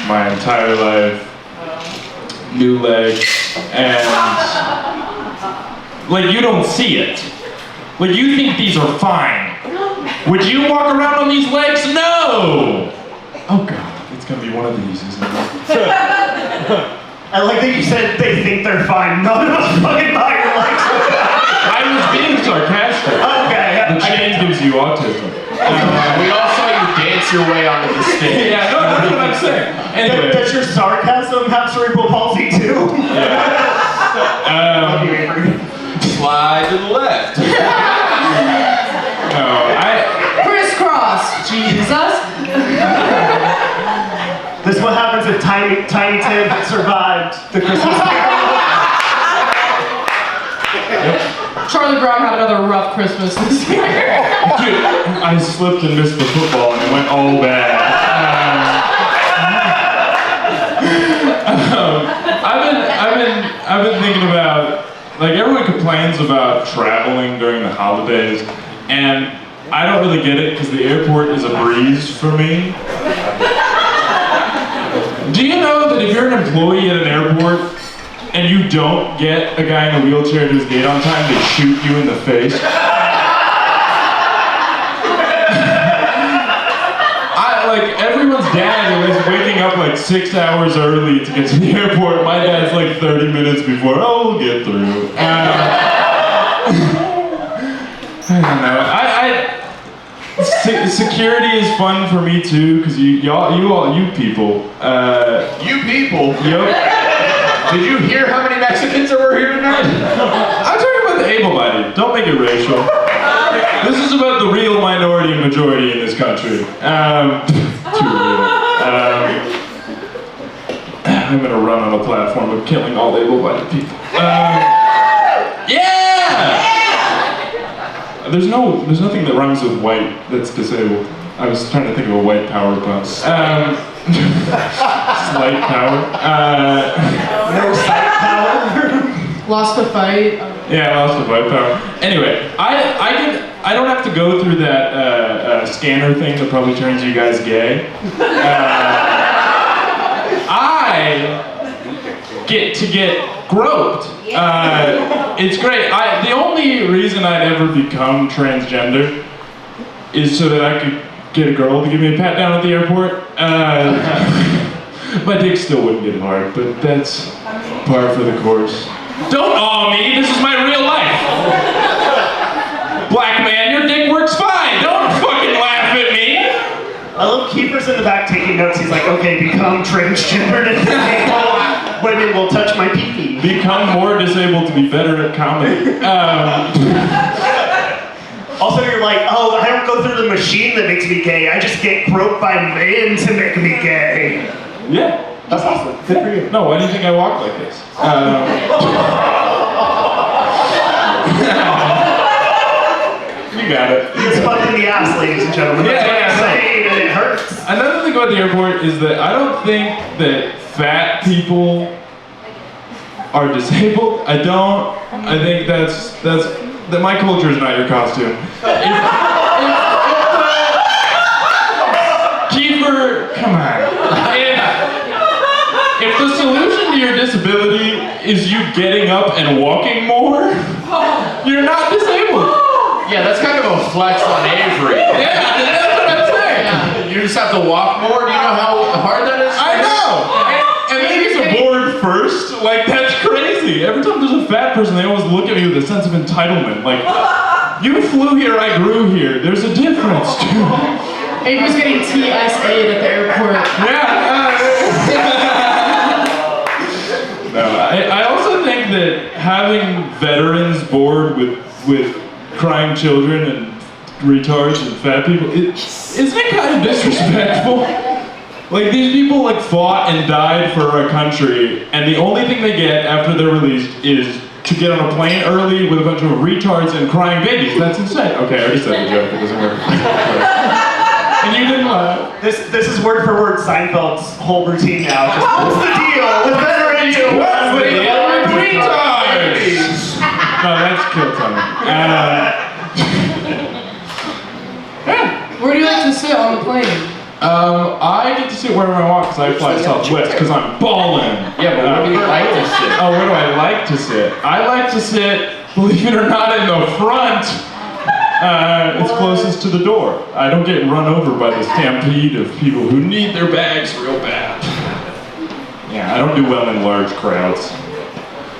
Speaker 9: my entire life. New legs, and like you don't see it. Like you think these are fine. Would you walk around on these legs? No! Oh god, it's gonna be one of these, isn't it?
Speaker 3: I like that you said they think they're fine. None of us fucking buy your legs.
Speaker 9: I was being sarcastic.
Speaker 3: Okay.
Speaker 9: The chain gives you autism.
Speaker 4: we all saw you dance your way onto the stage.
Speaker 9: Yeah, no, that's what I'm saying. Anyway.
Speaker 3: Does your sarcasm have cerebral palsy too?
Speaker 9: Yeah.
Speaker 4: Slide to the left.
Speaker 9: No,
Speaker 2: Crisscross. Jesus.
Speaker 3: This is what happens if Tiny Tim survived the Christmas Carol.
Speaker 2: Charlie Brown had another rough Christmas this year.
Speaker 9: Dude, I slipped and missed the football and it went all bad. I've been thinking about, like, everyone complains about traveling during the holidays, and I don't really get it because the airport is a breeze for me. Do you know that if you're an employee at an airport and you don't get a guy in a wheelchair to his gate on time, they shoot you in the face? Like, everyone's dad is waking up like 6 hours early to get to the airport. My dad's like 30 minutes before. Oh, we'll get through. I don't know. Security is fun for me too, because you people.
Speaker 4: You people?
Speaker 9: Yep.
Speaker 4: Did you hear how many Mexicans there were here tonight?
Speaker 9: I'm talking about the able-bodied. Don't make it racial. This is about the real minority and majority in this country. Too real. I'm gonna run on a platform of killing all able-bodied people. Yeah! There's nothing that rhymes with white that's disabled. I was trying to think of a white power pun. Slight power.
Speaker 3: No sight power.
Speaker 2: Lost the fight.
Speaker 9: Yeah, I lost the fight power. Anyway, I don't have to go through that scanner thing that probably turns you guys gay. I get to get groped. It's great. The only reason I'd ever become transgender is so that I could get a girl to give me a pat down at the airport. My dick still wouldn't get hard, but that's par for the course. Don't awe me, this is my real life. Black man, your dick works fine. Don't fucking laugh at me.
Speaker 3: I love Keeper's in the back taking notes. He's like, okay, become transgender disabled. Women will touch my pee-pee.
Speaker 9: Become more disabled to be better at comedy.
Speaker 3: Also, you're like, oh, I don't go through the machine that makes me gay. I just get groped by men to make me gay.
Speaker 9: Yeah.
Speaker 3: That's awesome. Good for you.
Speaker 9: No, why do you think I walk like this? You got it.
Speaker 3: It's fucked in the ass, ladies and gentlemen. That's what I'm saying, and it hurts.
Speaker 9: Another thing about the airport is that I don't think that fat people are disabled. I don't. I think that's that my culture is not your costume. Keefer, come on. If the solution to your disability is you getting up and walking more, you're not disabled.
Speaker 4: Yeah, that's kind of a flex on Avery.
Speaker 9: Yeah, that's what I'm saying.
Speaker 4: You just have to walk more. Do you know how hard that is?
Speaker 9: I know. And then he's aboard first. Like, that's crazy. Every time there's a fat person, they always look at me with a sense of entitlement. Like, you flew here, I grew here. There's a difference, too.
Speaker 2: Avery's getting TSA'd at the airport.
Speaker 9: Yeah. No, I also think that having veterans board with crying children and retards and fat people, isn't it kind of disrespectful? Like, these people like fought and died for our country, and the only thing they get after they're released is to get on a plane early with a bunch of retards and crying babies. That's insane. Okay, I already said the joke. It doesn't work. And you didn't laugh.
Speaker 3: This is word for word Seinfeld's whole routine now. Just, what's the deal with veterans?
Speaker 9: What's the deal with retards? No, that's kill time.
Speaker 2: Where do you like to sit on the plane?
Speaker 9: I get to sit wherever I want because I fly Southwest because I'm ballin'.
Speaker 4: Yeah, but where do you like to sit?
Speaker 9: Oh, where do I like to sit? I like to sit, believe it or not, in the front. It's closest to the door. I don't get run over by the stampede of people who need their bags real bad. Yeah, I don't do well in large crowds.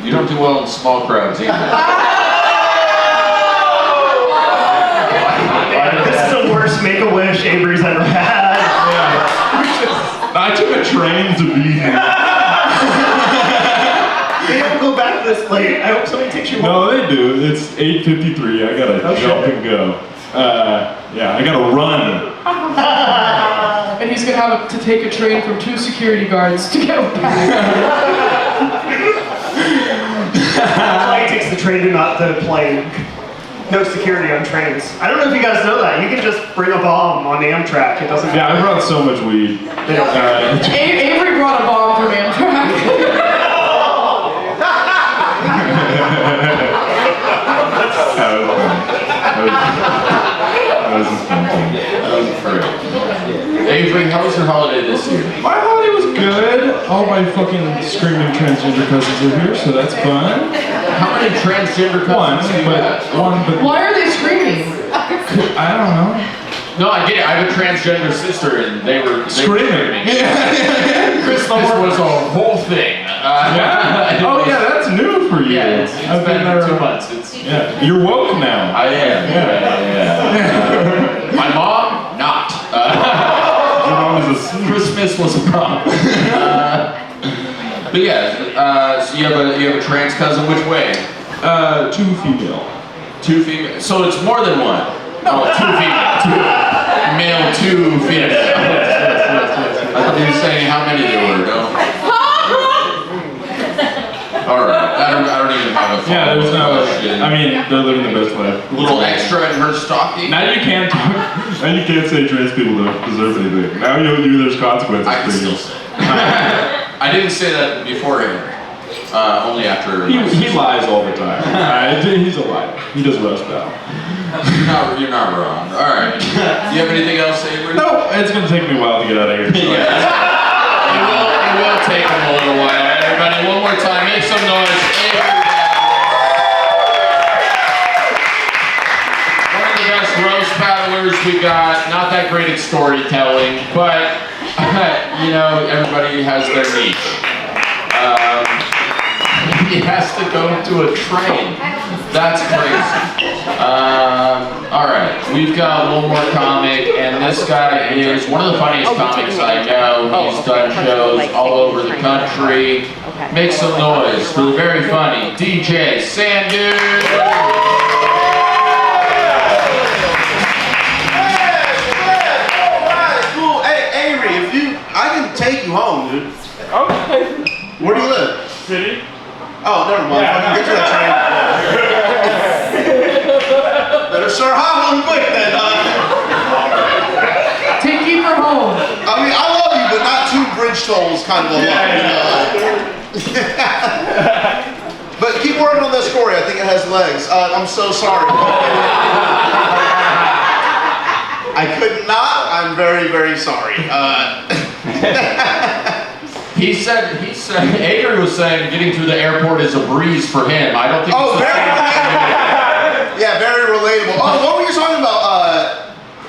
Speaker 4: You don't do well in small crowds either.
Speaker 3: This is the worst Make-A-Wish Avery's ever had.
Speaker 9: Yeah. I took a train to be here.
Speaker 3: They don't go back this late. I hope somebody takes you home.
Speaker 9: No, they do. It's 8:53. I gotta jump and go. Yeah, I gotta run.
Speaker 2: And he's gonna have to take a train from 2 security guards to get back.
Speaker 3: Flight takes the train and not the plane. No security on trains. I don't know if you guys know that. You can just bring a bomb on Amtrak. It doesn't matter.
Speaker 9: Yeah, I brought so much weed.
Speaker 3: They don't
Speaker 2: Avery brought a bomb from Amtrak.
Speaker 9: That was
Speaker 4: Great. Avery, how was your holiday this year?
Speaker 9: My holiday was good. All my fucking screaming transgender cousins are here, so that's fun.
Speaker 4: How many transgender cousins do you have?
Speaker 9: One, but
Speaker 2: Why are they screaming?
Speaker 9: I don't know.
Speaker 4: No, I get it. I have a transgender sister, and they were
Speaker 9: Screaming.
Speaker 4: Christmas was a whole thing.
Speaker 9: Yeah. Oh yeah, that's new for you.
Speaker 4: Yeah, it's
Speaker 9: I've
Speaker 4: been
Speaker 9: there
Speaker 4: 2 months.
Speaker 9: Yeah, you're woke now.
Speaker 4: I am. Yeah. My mom, not.
Speaker 9: Your mom is a
Speaker 4: Christmas was a problem. But yeah, so you have a trans cousin. Which way?
Speaker 9: 2 female.
Speaker 4: 2 female. So it's more than one. No, 2 female. 2 male, 2 female. Yes. I thought you were saying how many there were. No. All right. I don't even have a
Speaker 9: Yeah, there's no.
Speaker 4: question.
Speaker 9: I mean, they're living the best life.
Speaker 4: A little extra in her stocking.
Speaker 9: Now you can't talk. Now you can't say trans people don't deserve anything. Now there's consequences
Speaker 4: I can
Speaker 9: for
Speaker 4: still
Speaker 9: you.
Speaker 4: say. I didn't say that beforehand. Only after.
Speaker 9: He lies all the time. He's a liar. He does roast battle.
Speaker 4: You're not wrong. All right. Do you have anything else, Avery?
Speaker 9: No, it's gonna take me a while to get out of here. So.
Speaker 4: Yeah. It will take him a little while. Everybody, one more time, make some noise. Avery Dauer. One of the best roast battlers we got. Not that great at storytelling, but you know, everybody has their niche. He has to go to a train. That's crazy. All right, we've got one more comic, and this guy is one of the funniest comics I know. He's done shows all over the country. Make some noise for the very funny DJ Sandhu.
Speaker 10: I can take you home, dude.
Speaker 9: Okay.
Speaker 10: Where do you live?
Speaker 9: City?
Speaker 10: Oh, never mind. I can get to that train. Better start hobbling quick then.
Speaker 2: Take Keefer home.
Speaker 10: I mean, I love you, but not two bridge tolls kind of a lot. You know? But keep working on that story. I think it has legs. I'm so sorry. I could not. I'm very, very sorry.
Speaker 4: He said, Avery was saying getting through the airport is a breeze for him. I don't think
Speaker 10: Oh, very relatable. Yeah, very relatable. Oh, what were you talking about?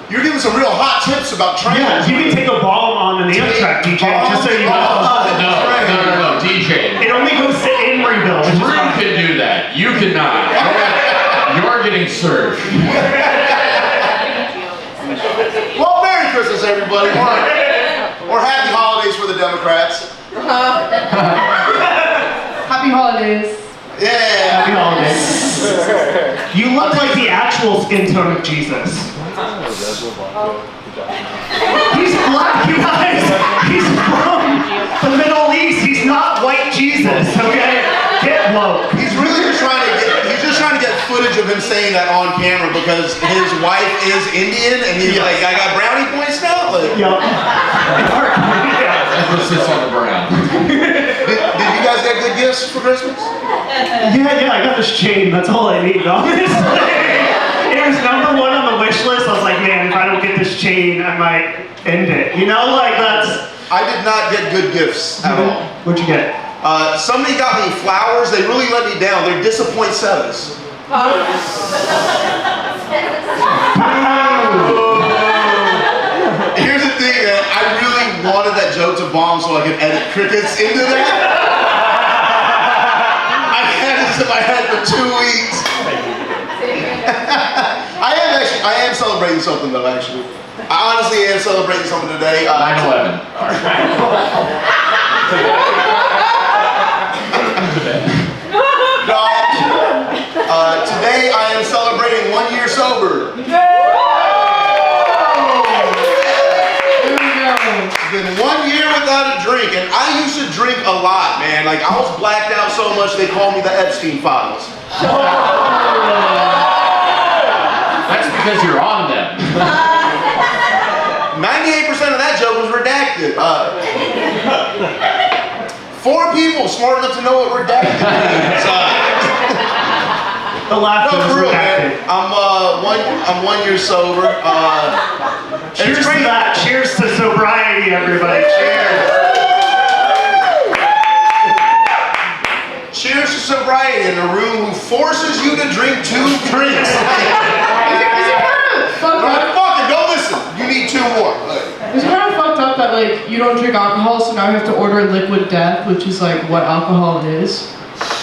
Speaker 10: You're giving some real hot tips about trains.
Speaker 3: Yeah, you can take a bomb on an Amtrak, DJ, just so you know.
Speaker 4: No, DJ.
Speaker 3: It only goes to Emeryville.
Speaker 4: Drew can do that. You cannot. You're getting served.
Speaker 10: Well, Merry Christmas, everybody. Or happy holidays for the Democrats.
Speaker 2: Happy holidays.
Speaker 10: Yeah.
Speaker 3: Happy holidays. You look like the actual skin tone of Jesus. He's black, you guys. He's from the Middle East. He's not white Jesus, okay? Get woke.
Speaker 10: He's really just trying to get footage of him saying that on camera because his wife is Indian and he's like, I got brownie points now? Like,
Speaker 3: Yep.
Speaker 4: Emphasis on the brown.
Speaker 10: did you guys get good gifts for Christmas?
Speaker 3: Yeah, I got this chain. That's all I need, honestly. It was number one on the wish list. I was like, man, if I don't get this chain, I might end it. You know, like that's...
Speaker 10: I did not get good gifts at all.
Speaker 3: What'd you get?
Speaker 10: Somebody got me flowers. They really let me down. They're disappoint-sevens. Here's the thing, man. I really wanted that joke to bomb so I could edit crickets into that. I had this in my head for 2 weeks. I am celebrating something though, actually. I honestly am celebrating something today.
Speaker 4: 9/11.
Speaker 10: No, today I am celebrating 1 year sober. It's been 1 year without a drink, and I used to drink a lot, man. Like, I was blacked out so much they called me the Epstein Files.
Speaker 4: That's because you're on them.
Speaker 10: 98% of that joke was redacted. 4 people smart enough to know what redacted means.
Speaker 3: The laughter
Speaker 10: No,
Speaker 3: was
Speaker 10: for real,
Speaker 3: redacted.
Speaker 10: man. I'm 1 year sober.
Speaker 3: Cheers to that. Cheers to sobriety, everybody.
Speaker 10: Cheers. Cheers to sobriety in a room who forces you to drink 2 drinks.
Speaker 2: Is it kind of fucked
Speaker 10: Like,
Speaker 2: up?
Speaker 10: fuck it, don't listen. You need 2 more. Like,
Speaker 2: Is it kind of fucked up that like you don't drink alcohol, so now you have to order liquid death, which is like what alcohol is?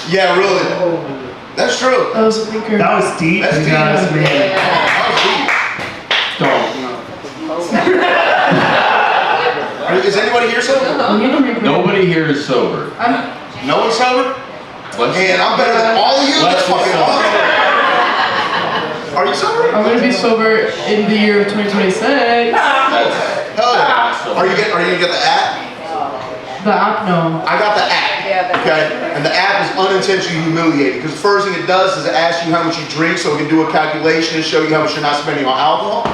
Speaker 10: yeah, really. That's true.
Speaker 2: That was a thinker.
Speaker 3: That was deep.
Speaker 10: That's
Speaker 3: you
Speaker 10: deep.
Speaker 3: guys, man.
Speaker 10: That was deep. Is anybody here sober?
Speaker 4: Nobody here is sober.
Speaker 10: No one's sober?
Speaker 4: Let's,
Speaker 10: And I'm better than all of you?
Speaker 4: Let's
Speaker 10: That's fucking
Speaker 4: be sober.
Speaker 10: awesome. Are you sober?
Speaker 2: I'm gonna be sober in the year of 2026.
Speaker 10: Hell yeah. Are you gonna get the app?
Speaker 2: The app, no.
Speaker 10: I got the app. Okay? And the app is unintentionally humiliating because the first thing it does is it asks you how much you drink so it can do a calculation and show you how much you're not spending on alcohol.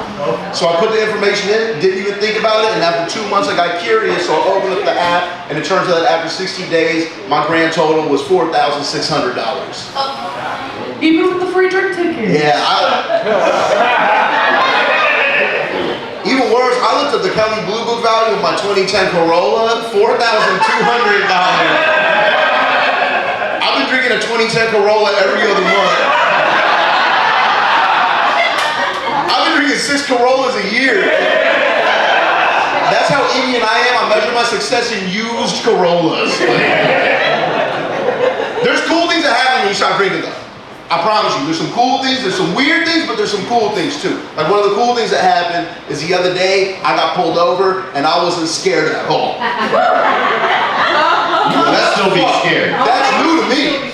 Speaker 10: So I put the information in, didn't even think about it, and after 2 months I got curious, so I opened up the app, and it turns out that after 60 days, my grand total was $4,600.
Speaker 2: Even with the free drink ticket.
Speaker 10: Yeah, even worse, I looked at the Kelly Blue Book value of my 2010 Corolla, $4,200. I've been drinking a 2010 Corolla every other month. I've been drinking 6 Corollas a year. That's how Indian I am. I'm measure my success in used Corollas. There's cool things that happen when you stop drinking though. I promise you, there's some cool things, there's some weird things, but there's some cool things too. Like one of the cool things that happened is the other day, I got pulled over and I wasn't scared at all.
Speaker 4: Let's still be scared.
Speaker 10: That's new to me.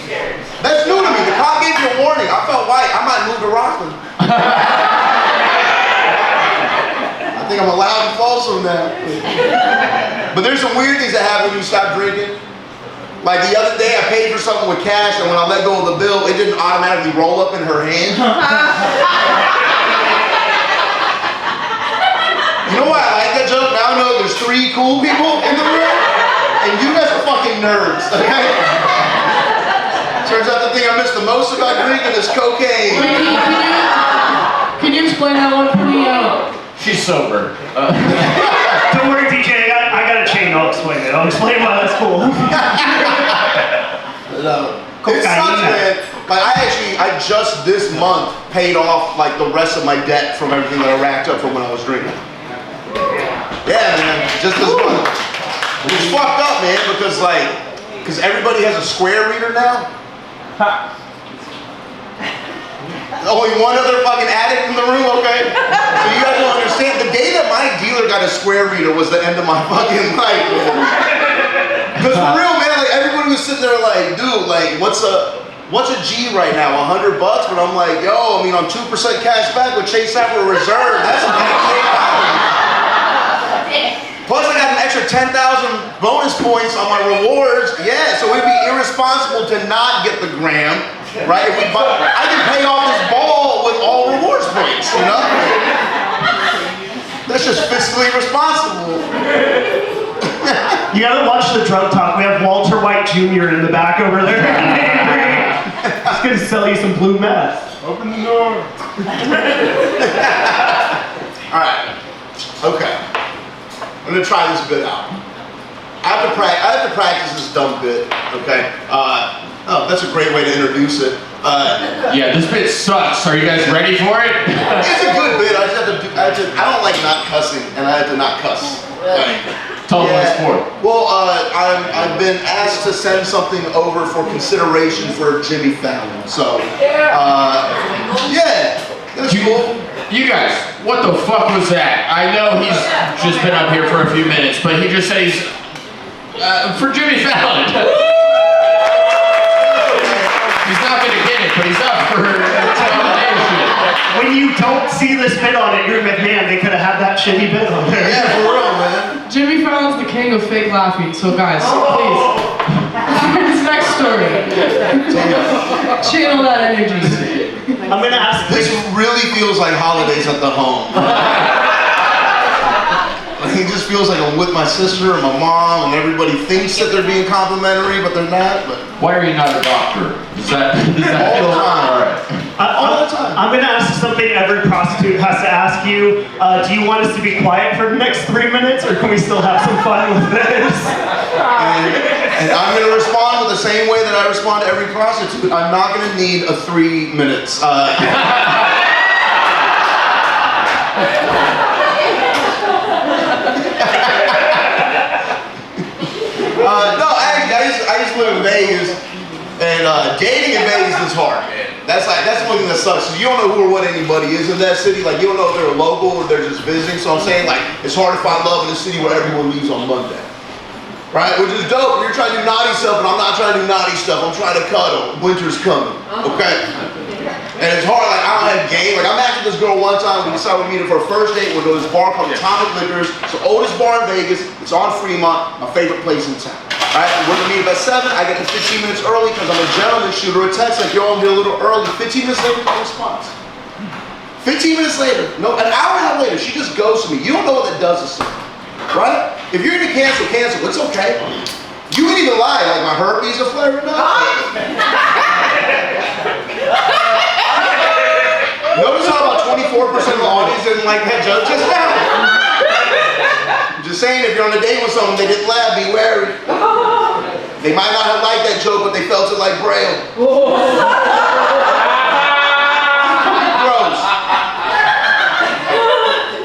Speaker 10: That's new to me. The cop gave me a warning. I felt white. I might move to Rockland. I think I'm allowed in Folsom now. But there's some weird things that happen when you stop drinking. Like the other day, I paid for something with cash, and when I let go of the bill, it didn't automatically roll up in her hand. You know why I like that joke? Now I know there's 3 cool people in the room, and you guys are fucking nerds, okay? Turns out the thing I miss the most about drinking is cocaine.
Speaker 2: Can you explain that one for me?
Speaker 4: She's sober.
Speaker 3: Don't worry, DJ. I got a chain. I'll explain it. I'll explain why that's cool.
Speaker 10: It sucks, man. Like I just this month paid off like the rest of my debt from everything that I racked up from when I was drinking. Yeah, man. Just this month. It's fucked up, man, because everybody has a square reader now. Only one other fucking addict in the room, okay? So you guys don't understand. The day that my dealer got a square reader was the end of my fucking life, man. Because for real, man, like everybody was sitting there like, dude, like what's a G right now? $100? But I'm like, yo, I mean, on 2% cash back with Chase Sapper Reserve, that's $98. Plus, I got an extra 10,000 bonus points on my rewards. Yeah, so it'd be irresponsible to not get the gram. Right? I can pay off this ball with all rewards points, you know? That's just fiscally responsible.
Speaker 3: You gotta watch the drug talk. We have Walter White Jr. in the back over there. He's gonna sell you some blue meth.
Speaker 10: Open the door. Alright. Okay. I'm gonna try this bit out. I have to practice this dumb bit, okay? Oh, that's a great way to introduce it.
Speaker 4: Yeah, this bit sucks. Are you guys ready for it?
Speaker 10: It's a good bit. I don't like not cussing, and I have to not cuss.
Speaker 4: Tell them what it's for.
Speaker 10: Well, I've been asked to send something over for consideration for Jimmy Fallon. So, yeah, that's cool.
Speaker 4: You guys, what the fuck was that? I know he's just been up here for a few minutes, but he just said he's for Jimmy Fallon. He's not gonna get it, but he's up for nomination.
Speaker 3: When you don't see this bit on it, you're McMahon. They could have had that shitty bit on there.
Speaker 10: Yeah, for real, man.
Speaker 2: Jimmy Fallon's the king of fake laughing, so guys, please. This next story. Channel that energy.
Speaker 3: I'm gonna ask.
Speaker 10: This really feels like holidays at the home. It just feels like I'm with my sister and my mom, and everybody thinks that they're being complimentary, but they're not. But
Speaker 4: why are you not a doctor? Is that
Speaker 10: all the time?
Speaker 4: All right.
Speaker 10: All the time.
Speaker 3: I'm gonna ask something every prostitute has to ask you. Do you want us to be quiet for the next 3 minutes, or can we still have some fun with this?
Speaker 10: And I'm gonna respond with the same way that I respond to every prostitute. I'm not gonna need a 3 minutes. No, I used to live in Vegas, and dating in Vegas is hard, man. That's one thing that sucks. You don't know who or what anybody is in that city. Like, you don't know if they're a local or they're just visiting. So I'm saying, like, it's hard to find love in a city where everyone leaves on Monday. Right? Which is dope. You're trying to do naughty stuff, and I'm not trying to do naughty stuff. I'm trying to cuddle. Winter's coming. Okay? And it's hard. Like, I don't have game. Like, I matched with this girl one time. We decided we'd meet her for a first date. We'll go to this bar called Atomic Liquors. It's the oldest bar in Vegas. It's on Fremont. My favorite place in town. Right? We're gonna meet up at 7. I get to 15 minutes early because I'm a gentleman. Shoot her a text like, yo, I'm here a little early. 15 minutes later, no response. 15 minutes later, no, an hour and a half later, she just ghosts me. You don't know what that does to someone. Right? If you're gonna cancel, it's okay. You can even lie, like my herpes are flaring up. Notice how about 24% of the audience didn't like that joke just now. Just saying, if you're on a date with someone, they didn't laugh, be wary. They might not have liked that joke, but they felt it like Braille. Gross.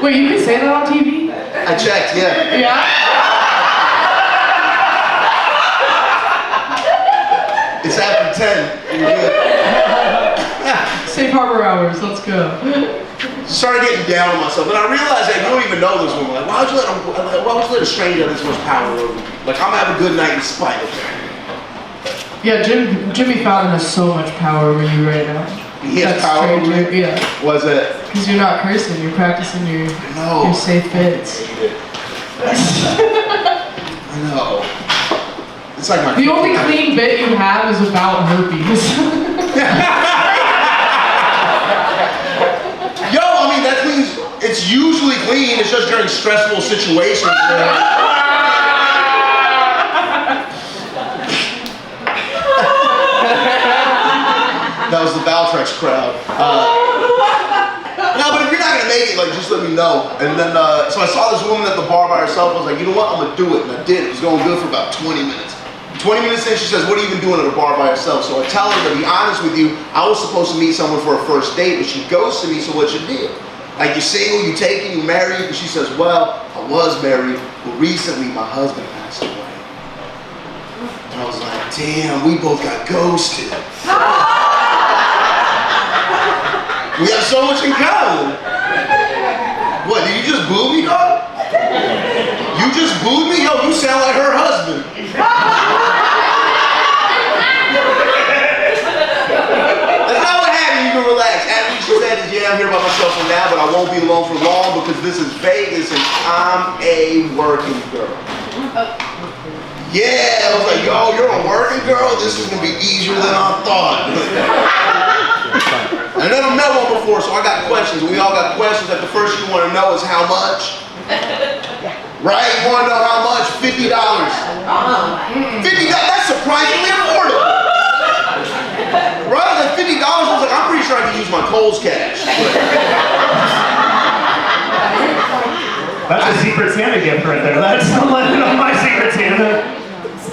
Speaker 2: Wait, you can say that on TV?
Speaker 10: I checked, yeah.
Speaker 2: Yeah?
Speaker 10: you're good.
Speaker 2: Safe harbor hours, let's go.
Speaker 10: Started getting down on myself, and I realized that you don't even know this woman. Like, why would you let a stranger have this much power over you? Like, I'm gonna have a good night in spite of that.
Speaker 2: Yeah, Jimmy Fallon has so much power over you right now.
Speaker 10: He has power over me?
Speaker 2: Yeah.
Speaker 10: What's that?
Speaker 2: Because you're not cursing, you're practicing your safe bits.
Speaker 10: I know. It's like my.
Speaker 2: The only clean bit you have is about herpes.
Speaker 10: Yo, I mean, that means it's usually clean. It's just during stressful situations. That was the Valtrex crowd. No, but if you're not gonna make it, like, just let me know. And then, so I saw this woman at the bar by herself. I was like, you know what? I'm gonna do it. And I did. It was going good for about 20 minutes. 20 minutes in, she says, what have you been doing at a bar by herself? So I tell her, to be honest with you, I was supposed to meet someone for a first date, but she ghosted me, so what's your deal? Like, you single, you taken, you married? And she says, well, I was married, but recently my husband passed away. And I was like, damn, we both got ghosted. We have so much in common. What, did you just boo me, dog? You just booed me? Yo, you sound like her husband. That's not what happened. You can relax. After she said, yeah, I'm here by myself for now, but I won't be alone for long because this is Vegas and I'm a working girl. Yeah, I was like, yo, you're a working girl? This is going to be easier than I thought. I never met one before, so I got questions. We all got questions. Like, the first you want to know is how much? Right? You want to know how much? $50. $50, that's surprisingly affordable. Right? Like $50, I was like, I'm pretty sure I can use my Kohl's cash.
Speaker 3: That's a Secret Santa gift right there. That's my Secret Santa.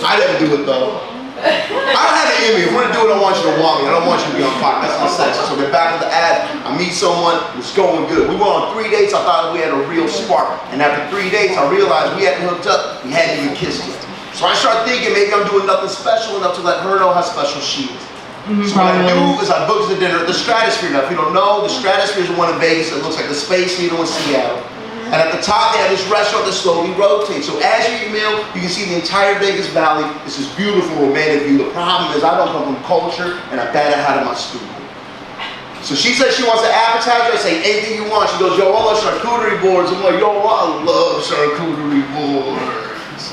Speaker 10: I didn't do it though. I don't have it in me. If we're gonna do it, I want you to want me. I don't want you to be on fire. That's not sexy. So we're back to the ad. I meet someone, it's going good. We went on 3 dates. I thought we had a real spark. And after 3 dates, I realized we hadn't hooked up. We hadn't even kissed yet. So I started thinking maybe I'm doing nothing special enough to let her know how special she is. So what I do is I booked the dinner at the Stratosphere. Now, if you don't know, the Stratosphere is one in Vegas that looks like the Space Needle in Seattle. And at the top, they have this restaurant that slowly rotates. So as you eat your meal, you can see the entire Vegas Valley. It's this beautiful romantic view. The problem is I don't come from culture, and I bat it out of my studio. So she says she wants an appetizer. I say, anything you want. She goes, yo, I love charcuterie boards. I'm like, yo, I love charcuterie boards.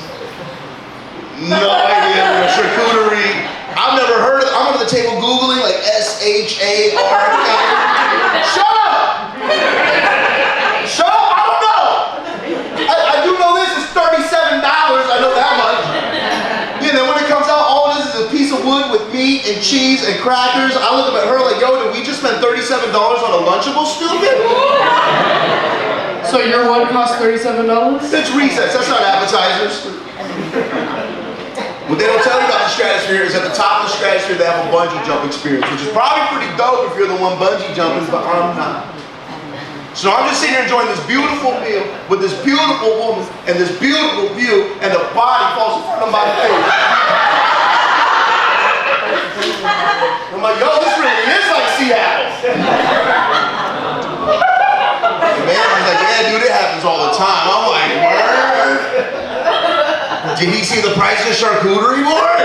Speaker 10: No idea what charcuterie. I've never heard of it. I'm under the table Googling, like, S-H-A-R-K. Shut up! Shut up! I don't know! I do know this is $37. I know that much. Yeah, then when it comes out, all this is a piece of wood with meat and cheese and crackers. I look at her like, yo, did we just spend $37 on a Lunchable, stupid?
Speaker 2: So your one cost $37?
Speaker 10: It's recess. That's not appetizers. What they don't tell you about the Stratosphere is at the top of the Stratosphere they have a bungee jump experience, which is probably pretty dope if you're the one bungee jumping, but I'm not. So I'm just sitting here enjoying this beautiful meal with this beautiful woman and this beautiful view, and the body falls in front of my face. I'm like, yo, this really is like Seattle. The man was like, yeah, dude, it happens all the time. I'm like, word? Did he see the price of charcuterie board?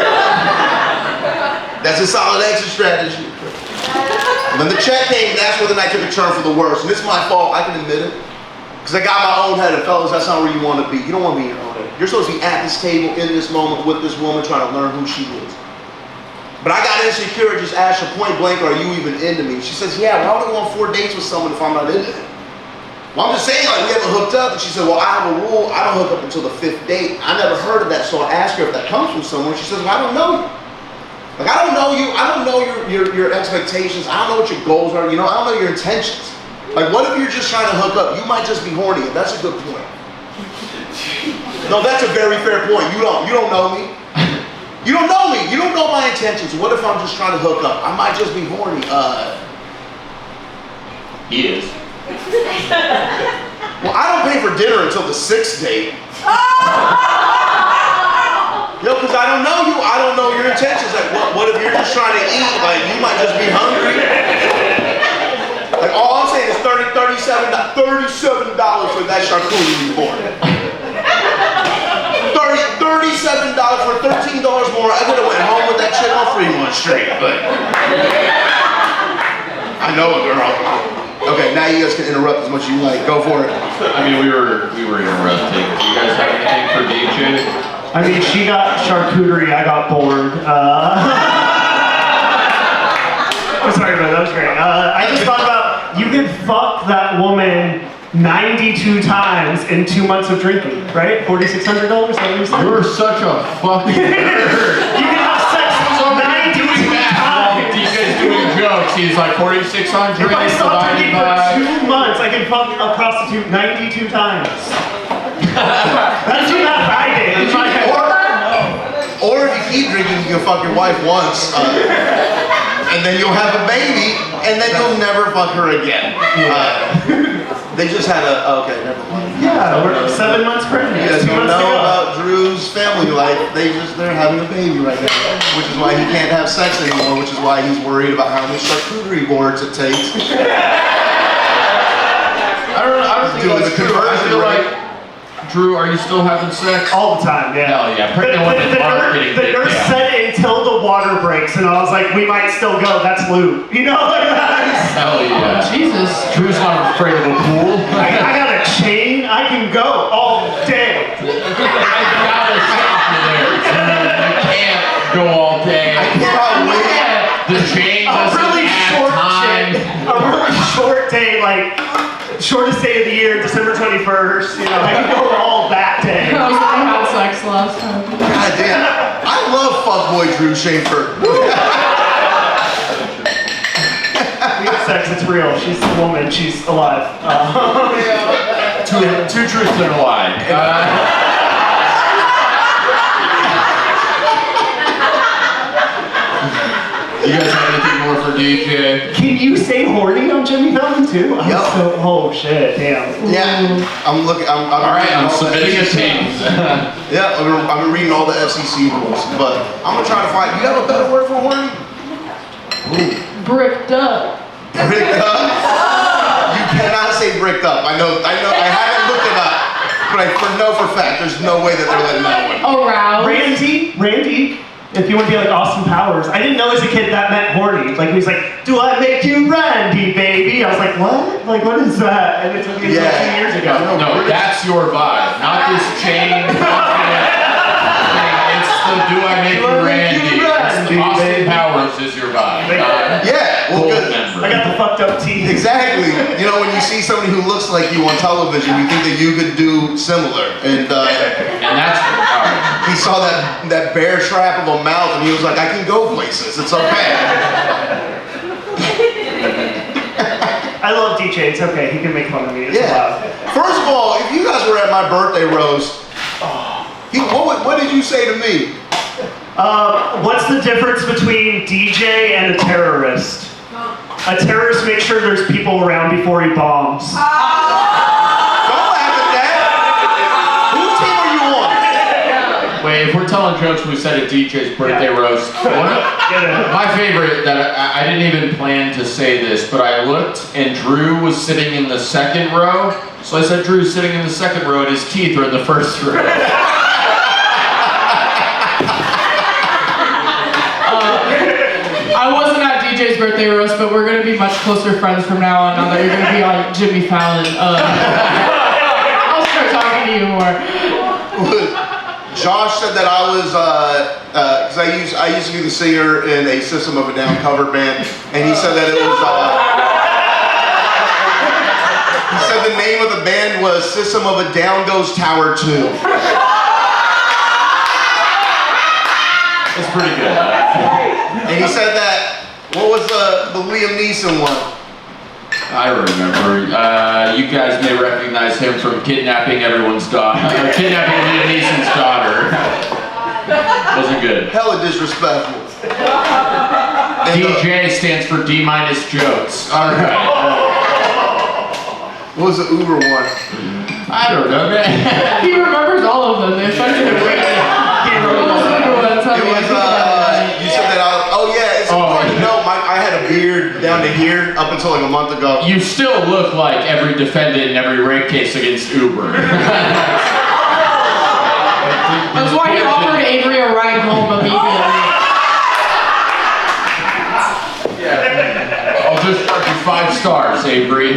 Speaker 10: That's a solid exit strategy. When the check came, that's where the night took a turn for the worse. And this is my fault, I can admit it. Because I got my own head, and fellas, that's not where you want to be. You don't want to be in your own head. You're supposed to be at this table, in this moment, with this woman, trying to learn who she is. But I got insecure and just asked her point blank, are you even into me? She says, yeah, why would I go on 4 dates with someone if I'm not into it? Well, I'm just saying, like, we haven't hooked up. And she said, well, I have a rule. I don't hook up until the 5th date. I never heard of that, so I asked her if that comes from someone. She says, well, I don't know you. Like, I don't know you. I don't know your expectations. I don't know what your goals are. You know, I don't know your intentions. Like, what if you're just trying to hook up? You might just be horny. And that's a good point. No, that's a very fair point. You don't know me. You don't know me. You don't know my intentions. What if I'm just trying to hook up? I might just be horny.
Speaker 4: He is.
Speaker 10: Well, I don't pay for dinner until the 6th date. Yo, because I don't know you. I don't know your intentions. Like, what if you're just just trying to eat. Like, you might just be hungry. Like, all I'm saying is $37 for that charcuterie board. $37 for $13 more. I could have went home with that chick on Fremont Street, but I know a girl. Okay, now you guys can interrupt as much as you like. Go for it.
Speaker 4: I mean, we were interrupting. Do you guys have anything for DJ?
Speaker 3: I mean, she got charcuterie, I got bored. I'm sorry, man, that was great. I just thought about, you could fuck that woman 92 times in 2 months of drinking, right? $4,600?
Speaker 4: You're such a fucking nerd.
Speaker 3: You can have sex 92 times.
Speaker 4: DJ's doing jokes. He's like 4,600
Speaker 3: If I stop drinking for
Speaker 4: divided
Speaker 3: 2 months, I can fuck a prostitute 92 times. That's what I did in my head.
Speaker 10: Or if you keep drinking, you can fuck your wife once, and then you'll have a baby, and then you'll never fuck her again. They just had okay, never mind.
Speaker 3: Yeah, we're 7 months pregnant.
Speaker 10: You guys
Speaker 3: 2
Speaker 10: don't
Speaker 3: months to
Speaker 10: know
Speaker 3: go.
Speaker 10: about Drew's family life. They're having a baby right now, which is why he can't have sex anymore, which is why he's worried about how many charcuterie boards it takes.
Speaker 4: I don't think
Speaker 10: Doing
Speaker 4: that's
Speaker 10: the
Speaker 4: true. I
Speaker 10: conversion
Speaker 4: feel
Speaker 10: rate.
Speaker 4: like, Drew, are you still having sex?
Speaker 3: All the time, yeah.
Speaker 4: Hell yeah. Pregnant women are getting
Speaker 3: The nurse said until the water breaks, and I was like, we might still go. That's lube. You know, like that.
Speaker 4: Hell yeah.
Speaker 2: Jesus.
Speaker 4: Drew's not afraid of a pool.
Speaker 3: I got a chain. I can go all day.
Speaker 4: I gotta stop you there. You can't go all day.
Speaker 10: I cannot wait.
Speaker 4: The chain
Speaker 3: A
Speaker 4: doesn't
Speaker 3: really
Speaker 4: have
Speaker 3: short
Speaker 4: time.
Speaker 3: A really short day, like shortest day of the year, December 21st. You know, I can go all that day.
Speaker 2: I was when we had sex last time.
Speaker 10: God damn. I love fuckboy Drew Shafer.
Speaker 3: We have sex, it's real. She's a woman, she's alive.
Speaker 4: Two truths and a lie. You guys have anything more for DJ?
Speaker 3: Can you say horny on Jimmy Fallon too? Oh shit, damn.
Speaker 10: Yeah, I'm looking. I'm
Speaker 4: All right,
Speaker 10: reading
Speaker 4: I'm
Speaker 10: all the
Speaker 4: submitting a
Speaker 10: FCC
Speaker 4: team.
Speaker 10: rules. Yeah, I've been reading all the FCC rules, but I'm gonna try to find. You have a better word for horny?
Speaker 2: Bricked up.
Speaker 10: Bricked up. You cannot say bricked up. I know. I haven't looked it up, but I know for a fact there's no way that they're letting that one.
Speaker 2: Aroused.
Speaker 3: Randy. If you want to be like Austin Powers, I didn't know as a kid that meant horny. Like he was like, "Do I make you Randy, baby?" I was like, "What? Like what is that?" And it took me 2 years ago.
Speaker 4: No, that's your vibe, not this chain. It's the "Do I make you Randy?" It's the Austin Powers is your vibe.
Speaker 10: Yeah, well, good.
Speaker 3: I got the fucked up teeth.
Speaker 10: Exactly. You know, when you see somebody who looks like you on television, you think that you could do similar. And
Speaker 4: that's
Speaker 10: he saw that bear trap of a mouth, and he was like, "I can go places. It's okay."
Speaker 3: I love DJ. It's okay. He can make fun of me. It's allowed.
Speaker 10: First of all, if you guys were at my birthday roast, what did you say to me?
Speaker 3: What's the difference between DJ and a terrorist? A terrorist makes sure there's people around before he bombs.
Speaker 10: Don't laugh at that. Whose team are you on?
Speaker 4: Wait, if we're telling jokes, we said at DJ's birthday roast. My favorite that I didn't even plan to say this, but I looked and Drew was sitting in the second row. So I said, Drew's sitting in the second row and his teeth are in the first row.
Speaker 2: I wasn't at DJ's birthday roast, but we're gonna be much closer friends from now on. Now that you're gonna be on Jimmy Fallon, I'll start talking to you more.
Speaker 10: Josh said that I was, because I used to be the singer in a System of a Down cover band, and he said that it was, he said the name of the band was System of a Down Goes Tower 2.
Speaker 4: It's pretty good.
Speaker 10: And he said that, what was the Liam Neeson one?
Speaker 4: I remember. You guys may recognize him from kidnapping everyone's daughter. Kidnapping Liam Neeson's daughter. Wasn't good.
Speaker 10: Hella disrespectful.
Speaker 4: DJ stands for D- jokes. All right.
Speaker 10: What was the Uber one?
Speaker 4: I don't know, man.
Speaker 2: He remembers all of them. They fucking
Speaker 10: It was, you said that, oh yeah, gun to here up until like a month ago.
Speaker 4: You still look like every defendant in every rape case against Uber.
Speaker 2: That's why he offered Avery a ride home immediately.
Speaker 4: Yeah. I'll just charge you 5 stars, Avery.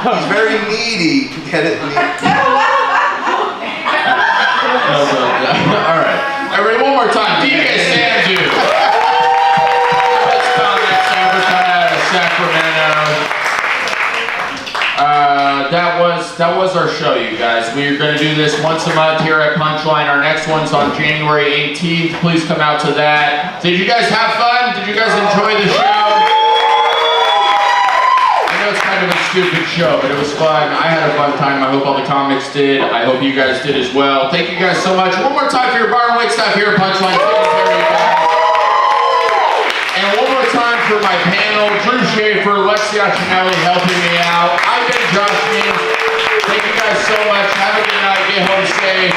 Speaker 10: He's very needy. Get it?
Speaker 4: All right. Everybody, one more time. DJ Sandhu. Let's Callback Sacramento. That was our show, you guys. We're going to do this once a month here at Punch Line. Our next one's on January 18th. Please come out to that. Did you guys have fun? Did you guys enjoy the show? I know it's kind of a stupid show, but it was fun. I had a fun time. I hope all the comics did. I hope you guys did as well. Thank you guys so much. One more time for your bar and wait staff here at Punch Line. And one more time for my panel, Drew Shafer, Lexi helping me out. I've been Josh Means. Thank you guys so much. Have a good night. Get home safe.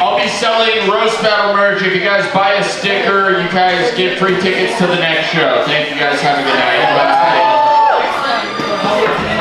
Speaker 4: I'll be selling Roast Battle merch. If you guys buy a sticker, you guys get free tickets to the next show. Thank you guys. Have a good night. Bye.